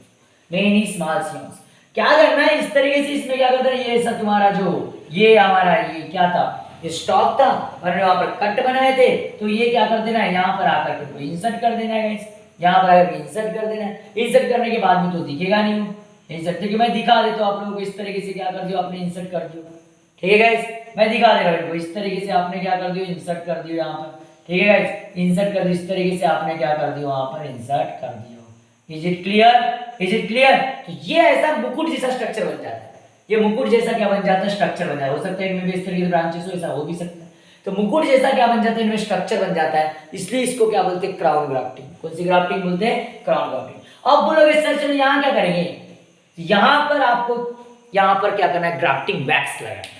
मेनी स्मॉल सियॉन्स। क्या करना है, इस तरीके से इसमें क्या करना है, ये सब तुम्हारा जो ये हमारा ये क्या था, ये स्टॉक था, और वहां पर कट बनाए थे, तो ये क्या कर देना है, यहाँ पर आकर के इंसर्ट कर देना है गाइस, यहाँ पर आकर इंसर्ट कर देना है। इंसर्ट करने के बाद में तो दिखेगा नहीं, इंसर्ट करके मैं दिखा देता हूँ आप लोगों को, इस तरीके से क्या कर दियो आपने, इंसर्ट कर दियो, ठीक है गाइस। मैं दिखा दे रहा हूँ, इस तरीके से आपने क्या कर दियो, इंसर्ट कर दियो यहाँ पर, ठीक है गाइस, इंसर्ट कर दियो, इस तरीके से आपने क्या कर दियो, वहां पर इंसर्ट कर दियो। Is it clear, is it clear. तो ये ऐसा मुकुट जैसा स्ट्रक्चर बन जाता है, ये मुकुट जैसा क्या बन जाता है, स्ट्रक्चर बन जाता है। हो सकता है इनमें भी इस तरीके से ब्रांचेस हो, ऐसा हो भी सकता है। तो मुकुट जैसा क्या बन जाता है, इनमें स्ट्रक्चर बन जाता है, इसलिए इसको क्या बोलते हैं, क्राउन ग्राफ्टिंग। कौन सी ग्राफ्टिंग बोलते हैं, क्राउन ग्राफ्टिंग। अब बोलोगे सर चलो यहाँ क्या करेंगे, यहाँ पर आपको यहाँ पर क्या करना है, ग्राफ्टिंग वैक्स लगाना है।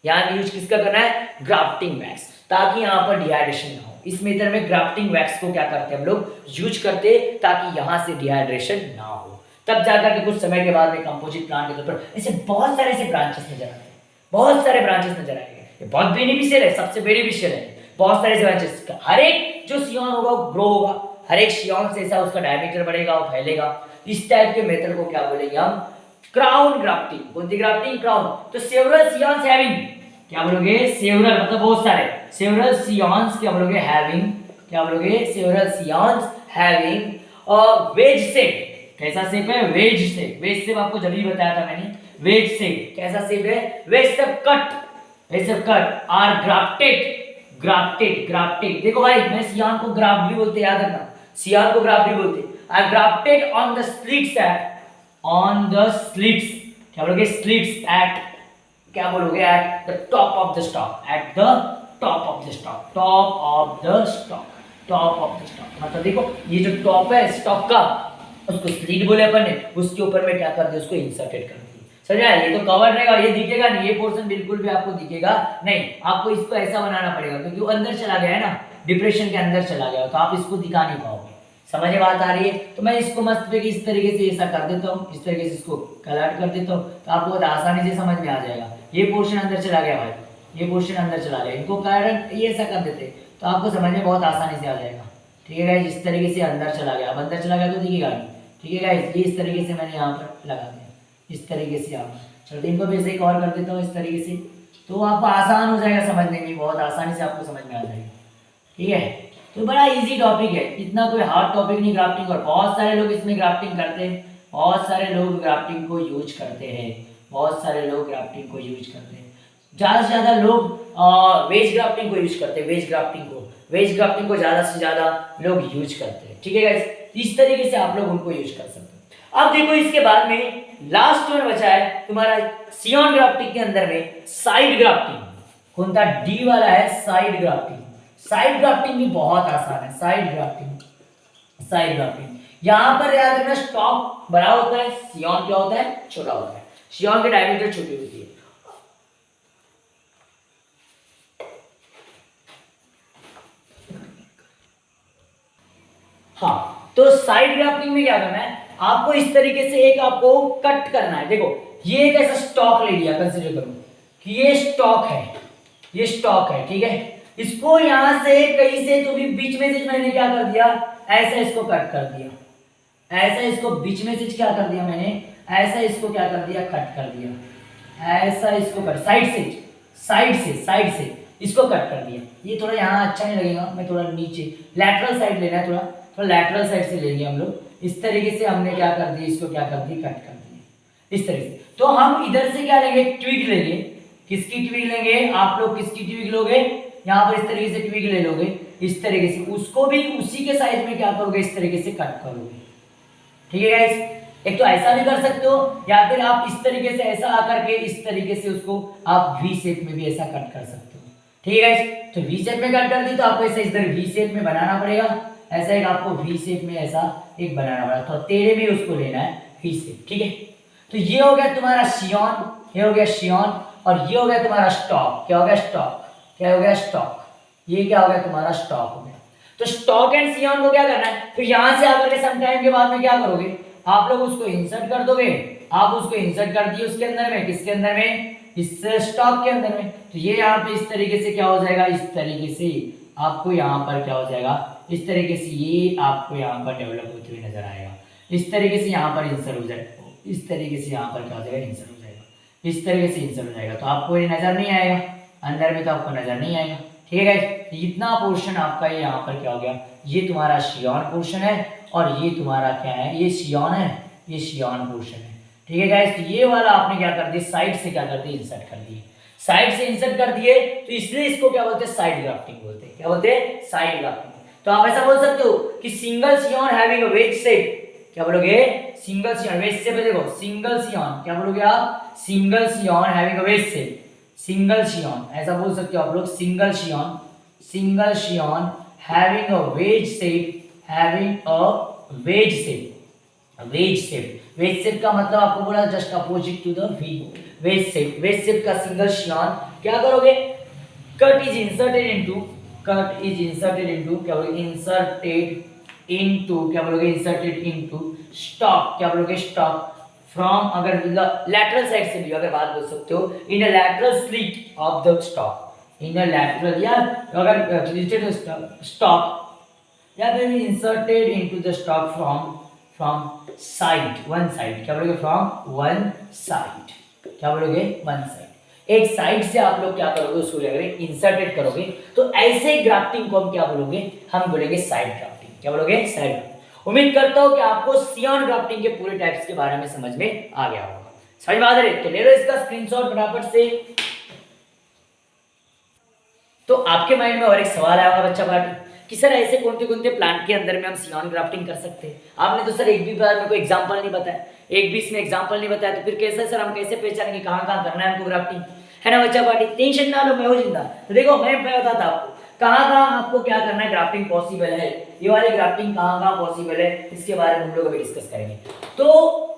यहाँ यूज किसका करना है, ग्राफ्टिंग वैक्स, ताकि यहाँ पर डिहाइड्रेशन ना हो। इस मेथड में ग्राफ्टिंग वैक्स को क्या करते हैं हम लोग, यूज करते, ताकि यहाँ से डिहाइड्रेशन ना हो। तब जाकर के कुछ समय के बाद में कंपोजिट प्लांट के तौर पर ऐसे बहुत सारे ऐसे ब्रांचेस नजर आते हैं, बहुत सारे ब्रांचेस नजर आएंगे। ये बहुत बेनिफिशियल है, सबसे बेनिफिशियल है। बहुत सारे ब्रांचेस, हर एक जो सियॉन होगा वो ग्रो होगा, हर एक सियॉन से ऐसा उसका डायमीटर बढ़ेगा, वो फैलेगा। इस टाइप के मेथड को क्या बोलेंगे हम, क्राउन ग्राफ्टिंग। कौन सी ग्राफ्टिंग, क्राउन। तो सेवरल सियॉन्स हैविंग, क्या बोलोगे, सेवरल मतलब बहुत सारे, सेवरल सियॉन्स क्या बोलोगे, हैविंग, क्या बोलोगे, several scions having wedge shape. कैसा शेप है, वेज शेप। वेज शेप आपको जब भी बताया था मैंने, वेज शेप कैसा शेप है, wedge shape cut, wedge shape cut are grafted, grafted. देखो भाई, मैं सियान को ग्राफ्ट भी बोलते, याद रखना, सियान को ग्राफ्ट भी बोलते। Are grafted on the slits at, on the slits, क्या बोलोगे, स्लिट्स एट, क्या बोलोगे, at the top of the stock, at the top of the stock, top of the stock, top of the stock. मतलब देखो ये जो top है stock का, उसको स्लिट बोले अपन ने, उसके ऊपर में क्या कर दिया, उसको इंसर्टेड कर दिया। समझा, ये तो कवर रहेगा, ये दिखेगा नहीं, ये पोर्शन बिल्कुल भी आपको दिखेगा नहीं। आपको इसको ऐसा बनाना पड़ेगा, क्योंकि वो अंदर चला गया है ना, डिप्रेशन के अंदर चला गया, तो आप इसको दिखा नहीं पाओगे। समझ में बात आ रही है। तो मैं इसको मस्त पे इस तरीके से ऐसा कर देता हूँ, इस तरीके से इसको कलर्ट कर देता हूँ, तो आपको बहुत आसानी से समझ में आ जाएगा। ये पोर्शन अंदर चला गया भाई, ये पोर्शन अंदर चला गया, इनको कलर्ट ये ऐसा कर देते तो आपको समझ में बहुत आसानी से आ जाएगा। ठीक है गाइस, इस तरीके से अंदर चला गया, अब अंदर चला गया तो दिखेगा नहीं। ठीक है गाइस, ये इस तरीके से मैंने यहाँ पर लगा दिया, इस तरीके से आप चलो इनको भी ऐसे ही कवर कर देता हूँ इस तरीके से, तो आपको आसान हो जाएगा समझने में, बहुत आसानी से आपको समझ में आ जाएगा। ठीक है, तो बड़ा इजी टॉपिक है, इतना कोई हार्ड टॉपिक नहीं ग्राफ्टिंग, और बहुत सारे लोग इसमें ग्राफ्टिंग करते हैं, बहुत सारे लोग ग्राफ्टिंग को यूज करते हैं, बहुत सारे लोग ग्राफ्टिंग को यूज करते हैं। ज़्यादा से ज़्यादा लोग वेज ग्राफ्टिंग को यूज करते हैं, वेज ग्राफ्टिंग को ज़्यादा से ज़्यादा लोग यूज करते हैं। ठीक है गाइस, इस तरीके से आप लोग उनको यूज कर सकते हैं। अब देखो इसके बाद में लास्ट में बचा है तुम्हारा सियॉन ग्राफ्टिंग के अंदर में साइड ग्राफ्टिंग। कौन सा, डी वाला है साइड ग्राफ्टिंग। साइड ग्राफ्टिंग भी बहुत आसान है, साइड ग्राफ्टिंग यहां पर याद रखना, स्टॉक बड़ा होता है, सियॉन क्या होता है, छोटा होता है, सियॉन की डायमीटर छोटी होती है। हाँ, तो साइड ग्राफ्टिंग में क्या करना है, आपको इस तरीके से एक आपको कट करना है। देखो ये एक ऐसा स्टॉक ले लिया, कंसीडर करो कि ये स्टॉक है, ठीक है, इसको यहाँ से कहीं से तो भी बीच में से मैंने क्या कर दिया, ऐसा इसको कट कर दिया, ऐसा इसको बीच में से क्या कर दिया मैंने, ऐसा इसको क्या कर दिया, कट कर दिया, ऐसा इसको कट, साइड से इसको कट कर दिया। ये थोड़ा यहाँ अच्छा नहीं लगेगा, मैं थोड़ा नीचे लैटरल साइड लेना है, थोड़ा लैटरल साइड से लेंगे हम लोग। इस तरीके से हमने क्या कर दिया, इसको क्या कर दिया, कट कर दिया इस तरीके से। तो हम इधर से क्या लेंगे, ट्विग लेंगे। किसकी ट्विग लेंगे आप लोग, किसकी ट्विग लोगे, यहाँ पर इस तरीके से ट्विग ले लोगे, इस तरीके से उसको भी उसी के साइज में क्या करोगे, इस तरीके से कट करोगे। ठीक है गाइस, एक तो ऐसा भी कर सकते हो, या फिर आप इस तरीके से ऐसा आकर के इस तरीके से उसको आप वी शेप में भी ऐसा कट कर सकते हो। ठीक है गाइस, तो वी शेप में कट कर दी तो आपको ऐसे इधर वी शेप में बनाना पड़ेगा, ऐसा एक आपको वी शेप में ऐसा एक बनाना पड़ेगा, तो तेरे में उसको लेना है वी शेप। ठीक है, तो ये हो गया तुम्हारा शियॉन, ये हो गया शियॉन, और ये हो गया तुम्हारा स्टॉक। क्या हो गया, स्टॉक, क्या हो गया, स्टॉक। ये क्या हो गया तुम्हारा, स्टॉक हो गया। तो स्टॉक एंड शियॉन को क्या करना है, फिर यहां से आकर के सम टाइम के बाद में क्या करोगे, आप लोग उसको इंसर्ट कर दोगे। आप उसको इंसर्ट कर दिए उसके अंदर में, किसके अंदर में, इस स्टॉक के अंदर में। तो ये यहाँ पे इस तरीके से क्या हो जाएगा, इस तरीके से आपको यहाँ पर क्या हो जाएगा, इस तरीके से ये आपको यहाँ पर डेवलप होते हुए नजर आएगा। इस तरीके से यहाँ पर इंसर्ट हो जाएगा, इस तरीके से यहाँ पर क्या हो जाएगा, इंसर्ट हो जाएगा, इस तरीके से इंसर्ट हो जाएगा। तो आपको ये नजर नहीं आएगा, अंदर में तो आपको नजर नहीं आएगा। ठीक है गाइस, इतना पोर्शन आपका ये यहाँ पर क्या हो गया, ये तुम्हारा शियॉन पोर्शन है, और ये तुम्हारा क्या है, ये शियॉन है, ये शियॉन पोर्शन है। ठीक है गाइस, तो ये वाला आपने क्या कर दिया, साइड से क्या कर दिया, इंसर्ट कर दिए, साइड से इंसर्ट कर दिए, तो इसलिए इसको क्या बोलते हैं, साइड ग्राफ्टिंग बोलते हैं। क्या बोलते हैं, साइड ग्राफ्टिंग। तो आप ऐसा बोल सकते हो कि single scion having a wedge shape, क्या बोलोगे, सिंगल शियॉन, वेज शेप देखो, सिंगल शियॉन, क्या बोलोगे आप, single scion having a wedge shape, single scion, ऐसा बोल सकते हो आप लोग, single scion, single scion having a wedge shape, having a wedge shape, wedge shape. Wedge shape का मतलब आपको बोला just opposite to the V, wedge shape. Wedge shape का सिंगल शियॉन क्या करोगे, cut is inserted into, cut is inserted into, क्या बोलोगे, inserted into, क्या बोलोगे, इंसर्टेड इनटू स्टॉक, क्या बोलोगे, स्टॉक फ्रॉम, अगर लैटरल साइड से भी अगर बात बोल सकते हो, in a lateral slit of the stock, in a lateral, या अगर स्टॉक, या फिर inserted into the stock from side, one side, क्या बोलोगे, फ्रॉम वन साइड, क्या बोलोगे, वन साइड, एक साइड से आप लोग क्या करोगे, उसको इंसर्टेड करोगे। तो ऐसे ग्राफ्टिंग को हम क्या बोलोगे, हम बोलेंगे साइड ग्राफ्टिंग। क्या बोलोगे, साइड ग्राफ्टिंग। उम्मीद करता हूं कि आपको शियॉन ग्राफ्टिंग के पूरे टाइप्स के बारे में समझ में आ गया होगा। समझ में आ रहा है, तो ले लो इसका स्क्रीनशॉट फटाफट से। तो आपके माइंड में और एक सवाल आया होगा बच्चा पार्टी कि सर ऐसे कौन से प्लांट के अंदर में हम शियॉन ग्राफ्टिंग कर सकते हैं। आपने तो सर एक भी बार मेरे को एग्जांपल नहीं बताया, एक भी इसमें एग्जांपल नहीं बताया, तो फिर कैसे सर हम कैसे पहचानेंगे कहाँ कहाँ करना है हमको ग्राफ्टिंग, है ना बच्चा पार्टी। टेंशन ना लो, मैं हूँ जिंदा। तो देखो मैं बताता आपको कहाँ कहाँ आपको क्या करना है, ग्राफ्टिंग पॉसिबल है, ये वाली ग्राफ्टिंग कहाँ कहाँ पॉसिबल है, इसके बारे में हम लोग अभी डिस्कस करेंगे। तो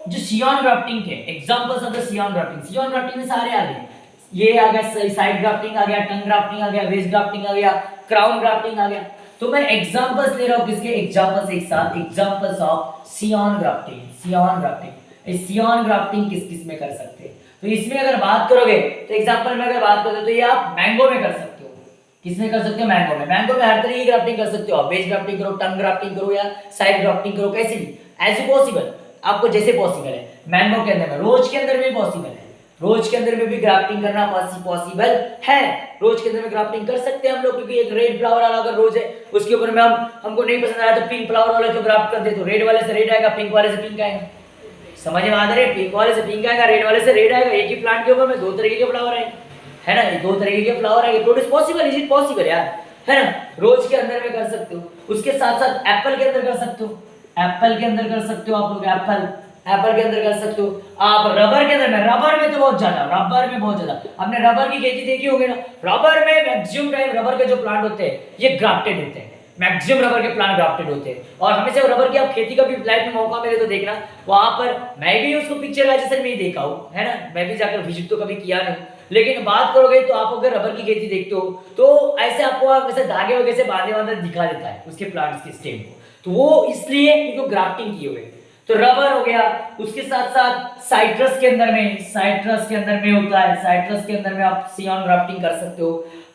जो शियॉन ग्राफ्टिंग के examples of the scion grafting, scion grafting में सारे आ गए, ये आ गया साइड ग्राफ्टिंग आ गया, टंग ग्राफ्टिंग आ गया, वेज ग्राफ्टिंग आ गया, क्राउन ग्राफ्टिंग आ गया। तो मैं एग्जांपल्स ले रहा हूं, किसके एग्जांपल्स एक साथ, examples of scion grafting. Scion grafting, scion grafting किस किस में कर सकते हैं, तो इसमें अगर बात करोगे तो एग्जांपल में अगर बात करोगे तो ये आप मैंगो में कर सकते हो। किसमें कर सकते हो, मैंगो में। मैंगो में हर तरह की ग्राफ्टिंग कर सकते हो, वेज ग्राफ्टिंग करो, टंग ग्राफ्टिंग करो, या साइड ग्राफ्टिंग करो, कैसे भी एज पॉसिबल, आपको जैसे पॉसिबल है। मैंगो के अंदर में, रोज के अंदर में पॉसिबल है, रोज के अंदर में भी ग्राफ्टिंग करना पॉसिबल है। रोज के अंदर में ग्राफ्टिंग कर सकते हैं हम लोग, क्योंकि एक रेड फ्लावर वाला अगर रोज है, उसके ऊपर में हमको नहीं पसंद आया तो पिंक फ्लावर वाला जो ग्राफ्ट कर दे, तो रेड वाले से रेड आएगा, पिंक वाले से पिंक आएगा। समझ में आ रहा है, पिंक वाले से पिंक आएगा, रेड वाले से रेड आएगा। एक ही प्लांट के ऊपर में दो तरीके के फ्लावर आएंगे, है ना, ये दो तरीके के फ्लावर आएंगे। Produce possible, is it possible यार, है ना। रोज के अंदर में कर सकते हो, उसके साथ साथ एप्पल के अंदर कर सकते हो, एप्पल के अंदर कर सकते हो आप लोग, एप्पल के अंदर कर सकते हो आप। रबर के अंदर में, रबर में तो बहुत ज्यादा, रबर में बहुत ज्यादा, हमने रबर की खेती देखी होगी ना। रबर में मैक्सिमम टाइम रबर के जो प्लांट होते हैं ये ग्राफ्टेड होते हैं, मैक्सिमम रबर के प्लांट ग्राफ्टेड होते हैं। और हमेशा रबर की आप खेती का भी लाइफ में मौका मिले तो देखना, वहां पर मैं भी उसको पिक्चराइजेशन में ही देखा हूं, है ना, मैं भी जाकर विजिट तो कभी किया नहीं, लेकिन बात करोगे तो आप अगर रबर की खेती देखते हो तो ऐसे आपको वैसे धागे वगैरह से बांधे दिखा देता है उसके प्लांट्स के स्टेम को। तो वो इसलिए क्योंकि ग्राफ्टिंग किए हुए। तो रबर हो गया, उसके साथ साथ साइट्रस के अंदर में, साइट्रस के अंदर में होता है, साइट्रस के अंदर में आप शियॉन ग्राफ्टिंग कर सकते हो।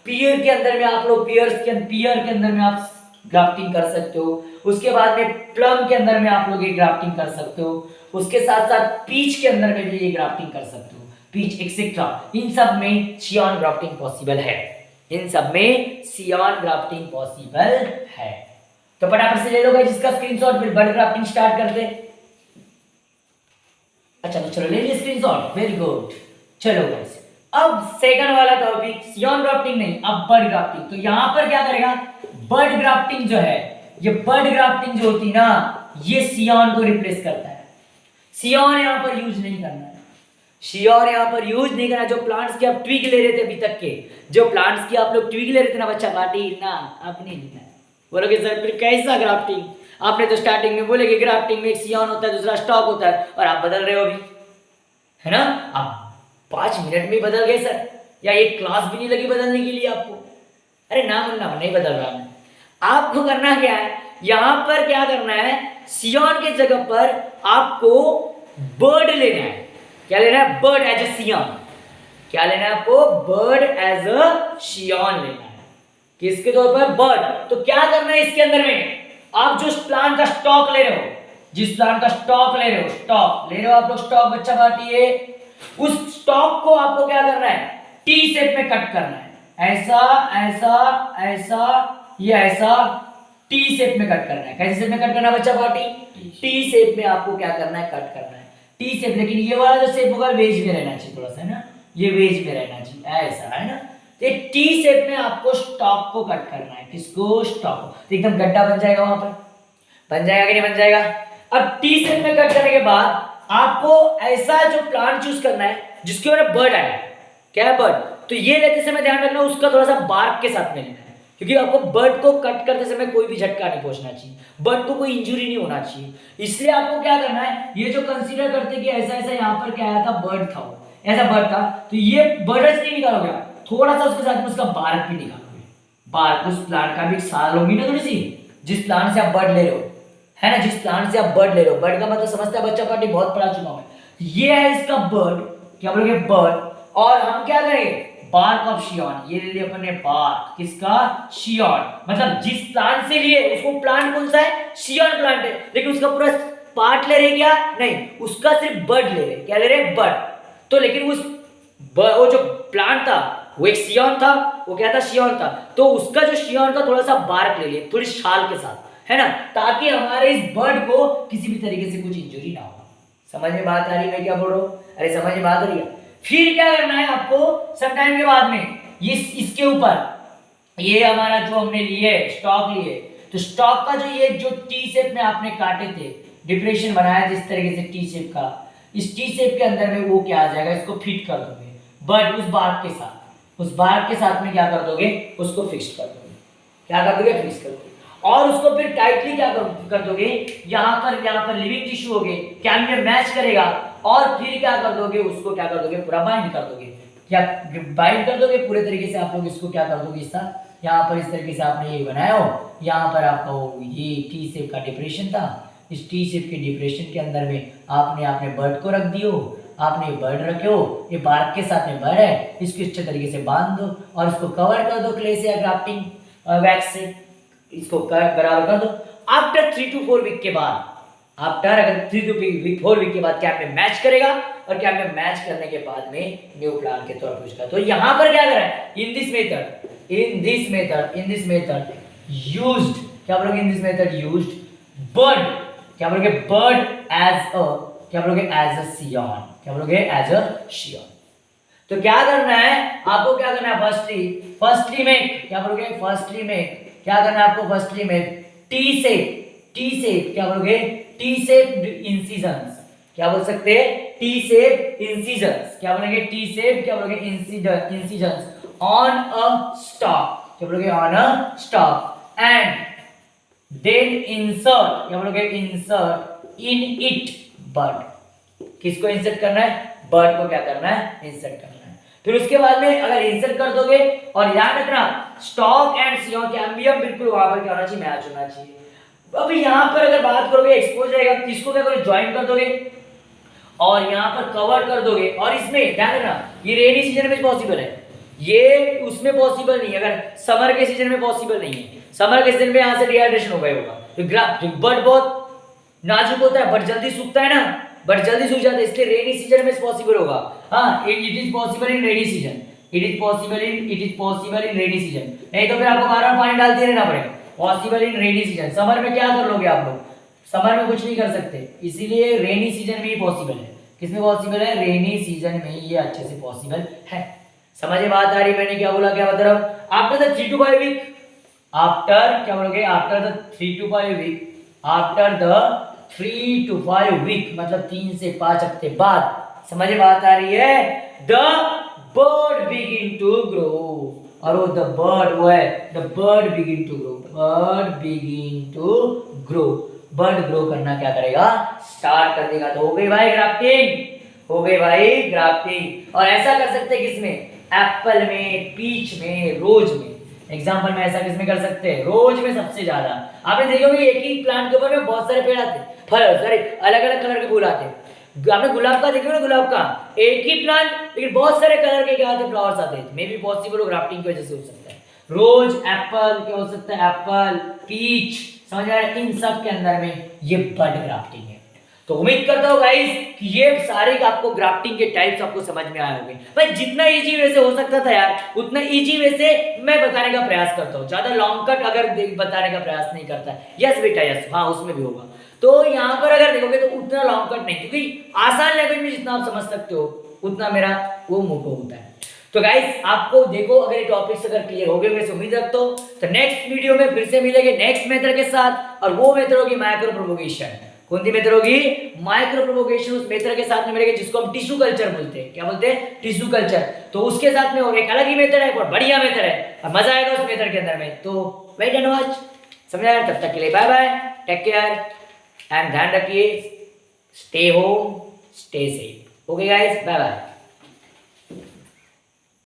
पियर के अंदर में आप लोग पियर के अंदर में आप ग्राफ्टिंग कर सकते हो। उसके बाद में प्लम के अंदर में आप लोग ये ग्राफ्टिंग कर सकते हो। उसके साथ साथ पीच के अंदर में भी ये ग्राफ्टिंग कर सकते हो, पीच एक्सेट्रा। इन सब में सियॉन ग्राफ्टिंग पॉसिबल है, इन सब में सियॉन ग्राफ्टिंग पॉसिबल है। तो फटाफट से ले लो गाइस जिसका स्क्रीनशॉट, फिर बड ग्राफ्टिंग स्टार्ट करते हैं। अच्छा तो चलो ले लिया स्क्रीनशॉट, वेरी गुड। चलो गाइस अब सेकंड वाला टॉपिक सियॉन ग्राफ्टिंग नहीं, अब बड ग्राफ्टिंग। तो यहां पर क्या करेगा, बड ग्राफ्टिंग जो है, ये बड ग्राफ्टिंग जो होती है ना, ये सियॉन को रिप्लेस करता है। सियॉन यहां पर यूज नहीं करना है, सियॉन यहां पर यूज नहीं करना। जो प्लांट्स के आप ट्विग ले रहे थे अभी तक के, जो प्लांट्स की आप लोग ट्विग ले रहे थे ना बच्चा पार्टी ना, आपने लेना है। बोलोगे सर फिर कैसा ग्राफ्टिंग, आपने तो स्टार्टिंग में बोले कि ग्राफ्टिंग में एक सियॉन होता है दूसरा स्टॉक होता है, और आप बदल रहे हो अभी, है ना। आप 5 मिनट में बदल गए सर, या एक क्लास भी नहीं लगी बदलने के लिए आपको। अरे ना मुन्ना नहीं बदल रहा मैं। आपको करना क्या है, यहां पर क्या करना है, सियॉन के जगह पर आपको बर्ड लेना है। क्या लेना है, बर्ड एज अ सियॉन। क्या लेना है आपको, बर्ड एज अ सियॉन लेना है। किसके तौर पर, बर्ड। तो क्या करना है इसके अंदर में, आप जो प्लांट का स्टॉक ले रहे हो, जिस प्लांट का स्टॉक ले रहे हो, स्टॉक ले रहे हो आप लोग, स्टॉक बच्चा पार्टी है, उस स्टॉक को आपको क्या करना है, टी शेप में कट करना है। ऐसा ऐसा ऐसा, ये ऐसा टी शेप में कट करना है। कैसे शेप में कट करना है बच्चा पार्टी, टी शेप में आपको क्या करना है, कट करना है टी शेप। लेकिन ये वाला जो शेप होगा वेज में रहना चाहिए थोड़ा सा, है ना, ये वेज में रहना चाहिए, ऐसा, है ना। तो टी शेप में आपको स्टॉक को कट करना है। किसको, स्टॉक को। तो एकदम गड्ढा बन जाएगा वहां पर, बन जाएगा कि नहीं बन जाएगा। अब टी शेप में कट करने के बाद आपको ऐसा जो प्लांट चूज करना है जिसके ऊपर बर्ड आया, क्या है, बर्ड। तो ये लेते समय ध्यान रखना उसका थोड़ा सा बार्क के साथ में लेना है, क्योंकि आपको बर्ड को कट करते समय कोई भी झटका नहीं पहुंचना चाहिए, बर्ड को कोई इंजुरी नहीं होना चाहिए। इसलिए आपको क्या करना है, ये जो कंसीडर करते कि ऐसा ऐसा यहाँ पर क्या आया था, बर्ड था, ऐसा बर्ड था, तो ये बर्ड नहीं निकालोगे, थोड़ा सा उसके साथ में उसका बार्क भी निकालोगे। बार्क उस प्लांट का भी साल होगी ना थोड़ी सी, जिस प्लांट से आप बर्ड ले रहे हो, है ना, जिस प्लांट से आप बर्ड ले रहे हो। बर्ड का मतलब समझता है बच्चा पार्टी, बहुत पढ़ा चुका हूं मैं। ये है इसका बर्ड, क्या बोलोगे, बर्ड। और हम क्या करेंगे, बार्क ऑफ सियॉन, ये ले लिया अपन ने बार्क, किसका, सियॉन। मतलब जिस प्लांट से लिए उसको, प्लांट कौन सा है, सियॉन प्लांट है, लेकिन उसका पूरा पार्ट ले रहे क्या, नहीं, उसका सिर्फ बर्ड ले रहे, क्या ले रहे, बर्ड। तो लेकिन उस वो जो प्लांट था वो एक सियॉन था, वो क्या था, सियॉन था, तो उसका जो सियॉन का थोड़ा सा बार्क ले लिए, थोड़ी छाल के साथ, है ना, ताकि हमारे इस बर्ड को किसी भी तरीके से कुछ इंजरी ना हो। समझ में बात आ रही है मैं क्या बोल रहा हूँ, अरे समझ में बात आ रही है। फिर क्या करना है आपको, सम टाइम के बाद में इसके ऊपर ये हमारा जो हमने लिए स्टॉक लिए, तो स्टॉक का जो टी शेप में आपने काटे थे, डिप्रेशन बनाया जिस तरीके से टी शेप का, इस टी शेप के अंदर में वो क्या आ जाएगा, इसको फिट कर दोगे, बट उस बार्क के साथ, उस बार्क के साथ में क्या कर दोगे, उसको फिक्स कर दोगे। क्या कर दोगे, फिक्स कर दोगे। और उसको फिर टाइटली क्या कर दोगे, यहाँ पर लिविंग टिश्यू हो गए, क्या में मैच करेगा, और फिर क्या कर दोगे, उसको क्या कर दोगे, पूरा बाइंड कर दोगे। क्या बाइंड कर दोगे पूरे तरीके से, आप लोग इसको क्या कर दोगे, इसका यहाँ पर इस तरीके से आपने ये बनाया हो, यहाँ पर आपका वो ये टी शेप का डिप्रेशन था, इस टी शेप के डिप्रेशन के अंदर में आपने बर्ड को रख दियो, आपने बर्ड रखे हो, ये बार्क के साथ में बर्ड है, इसको अच्छे तरीके से बांध दो और इसको कवर कर दो क्ले से या ग्राफ्टिंग वैक्स से, इसको बराबर कर दो। आफ्टर 3 to 4 वीक के बाद, आफ्टर अगर 3 to 4 वीक के बाद कैप में मैच करेगा, और कैप में मैच करने के बाद में न्यू प्लांट के तौर पर उसका। तो यहाँ पर क्या करा है, इन दिस मेथड यूज्ड, क्या बोलोगे, in this method used bird, क्या बोलोगे, बर्ड एज अ, क्या बोलोगे, एज अ सियॉन, क्या बोलोगे, एज अ सियॉन। तो क्या करना है आपको, क्या करना है, फर्स्टली में क्या बोलोगे, फर्स्टली में क्या करना है आपको, फर्स्टली में टी शेप, क्या बोलोगे, टी शेप इंसिजन्स, क्या बोल सकते हैं, टी शेप इंसिजन्स, क्या बोलेंगे, टी शेप, क्या बोलोगे, इंसिजन्स ऑन अ स्टॉक, क्या बोलोगे, on a stock, and then insert, क्या बोलोगे, इंसर्ट इन इट बर्ड। किसको इंसर्ट करना है, बर्ड को क्या करना है, इंसर्ट करना है। फिर उसके बाद में अगर इंसर्ट कर दोगे, और याद रखना स्टॉक एंड सियॉन के एम्बियम बिल्कुल वहां पर क्या होना चाहिए, मैच होना चाहिए। अभी यहाँ पर अगर बात करोगे एक्सपोज रहेगा, इसको क्या करोगे, ज्वाइन कर दोगे और यहाँ पर कवर कर दोगे, और इसमें ध्यान रखना ये रेनी सीजन में पॉसिबल है, ये उसमें पॉसिबल नहीं है, अगर समर के सीजन में पॉसिबल नहीं है। समर के सीजन में यहाँ से डिहाइड्रेशन हो गया होगा। तो बर्ड बहुत नाजुक होता है, बट जल्दी सूखता है ना, बट जल्दी सूख जाता है, इसलिए रेनी सीजन में पॉसिबल होगा। हाँ, it is possible in rainy season, it is possible in rainy season. नहीं तो फिर आपको बार बार पानी डालते रहना पड़ेगा। Possible in rainy season. Summer में क्या कर लोगे आप लोग, समर में कुछ नहीं कर सकते, इसीलिए रेनी सीजन में ही पॉसिबल है। किसमें पॉसिबल है, रेनी सीजन में ये अच्छे से पॉसिबल है। समझ में बात आ रही, मैंने क्या बोला, क्या मतलब after the 3 to 5 week, after क्या बोलोगे, after the 3 to 5 week, after the 3 to 5 week मतलब 3 से 5 हफ्ते बाद, समझ में बात आ रही है, the bud begin to grow, और वो द बर्ड वो है the bud begin to grow, bud begin to grow, bud grow करना क्या करेगा, स्टार्ट कर देगा। तो हो गई भाई ग्राफ्टिंग, हो गई भाई ग्राफ्टिंग। और ऐसा कर सकते हैं किसमें, एप्पल में, पीच में, रोज में। एग्जांपल में ऐसा किसमें कर सकते हैं, रोज में सबसे ज्यादा। आपने देखा होगा एक ही प्लांट के ऊपर में बहुत सारे पेड़ आते हैं, फल सॉरी अलग अलग कलर के फूल आते हैं। आपने गुलाब का देखा ना, गुलाब का एक ही प्लांट लेकिन बहुत सारे कलर के क्या आते हैं, फ्लावर्स आते हैं। मे बी पॉसिबल हो ग्राफ्टिंग की वजह से हो सकता है। रोज, एप्पल क्या हो सकता है, एप्पल, पीच, समझ आ रहा है, इन सब के अंदर में ये बर्ड ग्राफ्टिंग है। तो उम्मीद करता हूँ गाइस कि ये सारे आपको ग्राफ्टिंग के टाइप्स आपको समझ में आए होंगे। भाई जितना इजी वे से हो सकता था यार, उतना इजी वे से मैं बताने का प्रयास करता हूँ। ज्यादा लॉन्ग कट अगर बताने का प्रयास नहीं करता। यस बेटा यस, हाँ उसमें भी होगा। तो यहाँ पर अगर देखोगे तो उतना लॉन्ग कट नहीं, क्योंकि आसान लैंग्वेज में जितना आप समझ सकते हो उतना मेरा वो मोटो होता है। तो गाइस आपको देखो, अगर ये टॉपिक्स अगर क्लियर हो गए वैसे उम्मीद रखता हूँ, तो नेक्स्ट वीडियो में फिर से मिलेंगे नेक्स्ट मेथड के साथ। और वो मेथड होगी माइक्रो प्रोपोगेशन। कौन सी मेथड होगी, माइक्रो प्रोपोगेशन। उस मेथड के साथ में मिलेगा जिसको हम टिश्यू कल्चर बोलते हैं। क्या बोलते हैं, टिश्यू कल्चर। तो उसके साथ में और एक अलग ही मेथड है, बहुत बढ़िया मेथड है और मजा आएगा उस मेथड के अंदर में। तो वेट एंड वॉच, समझा। तब तक के लिए bye bye, take care and ध्यान रखिए, stay home stay safe. Okay guys, bye bye.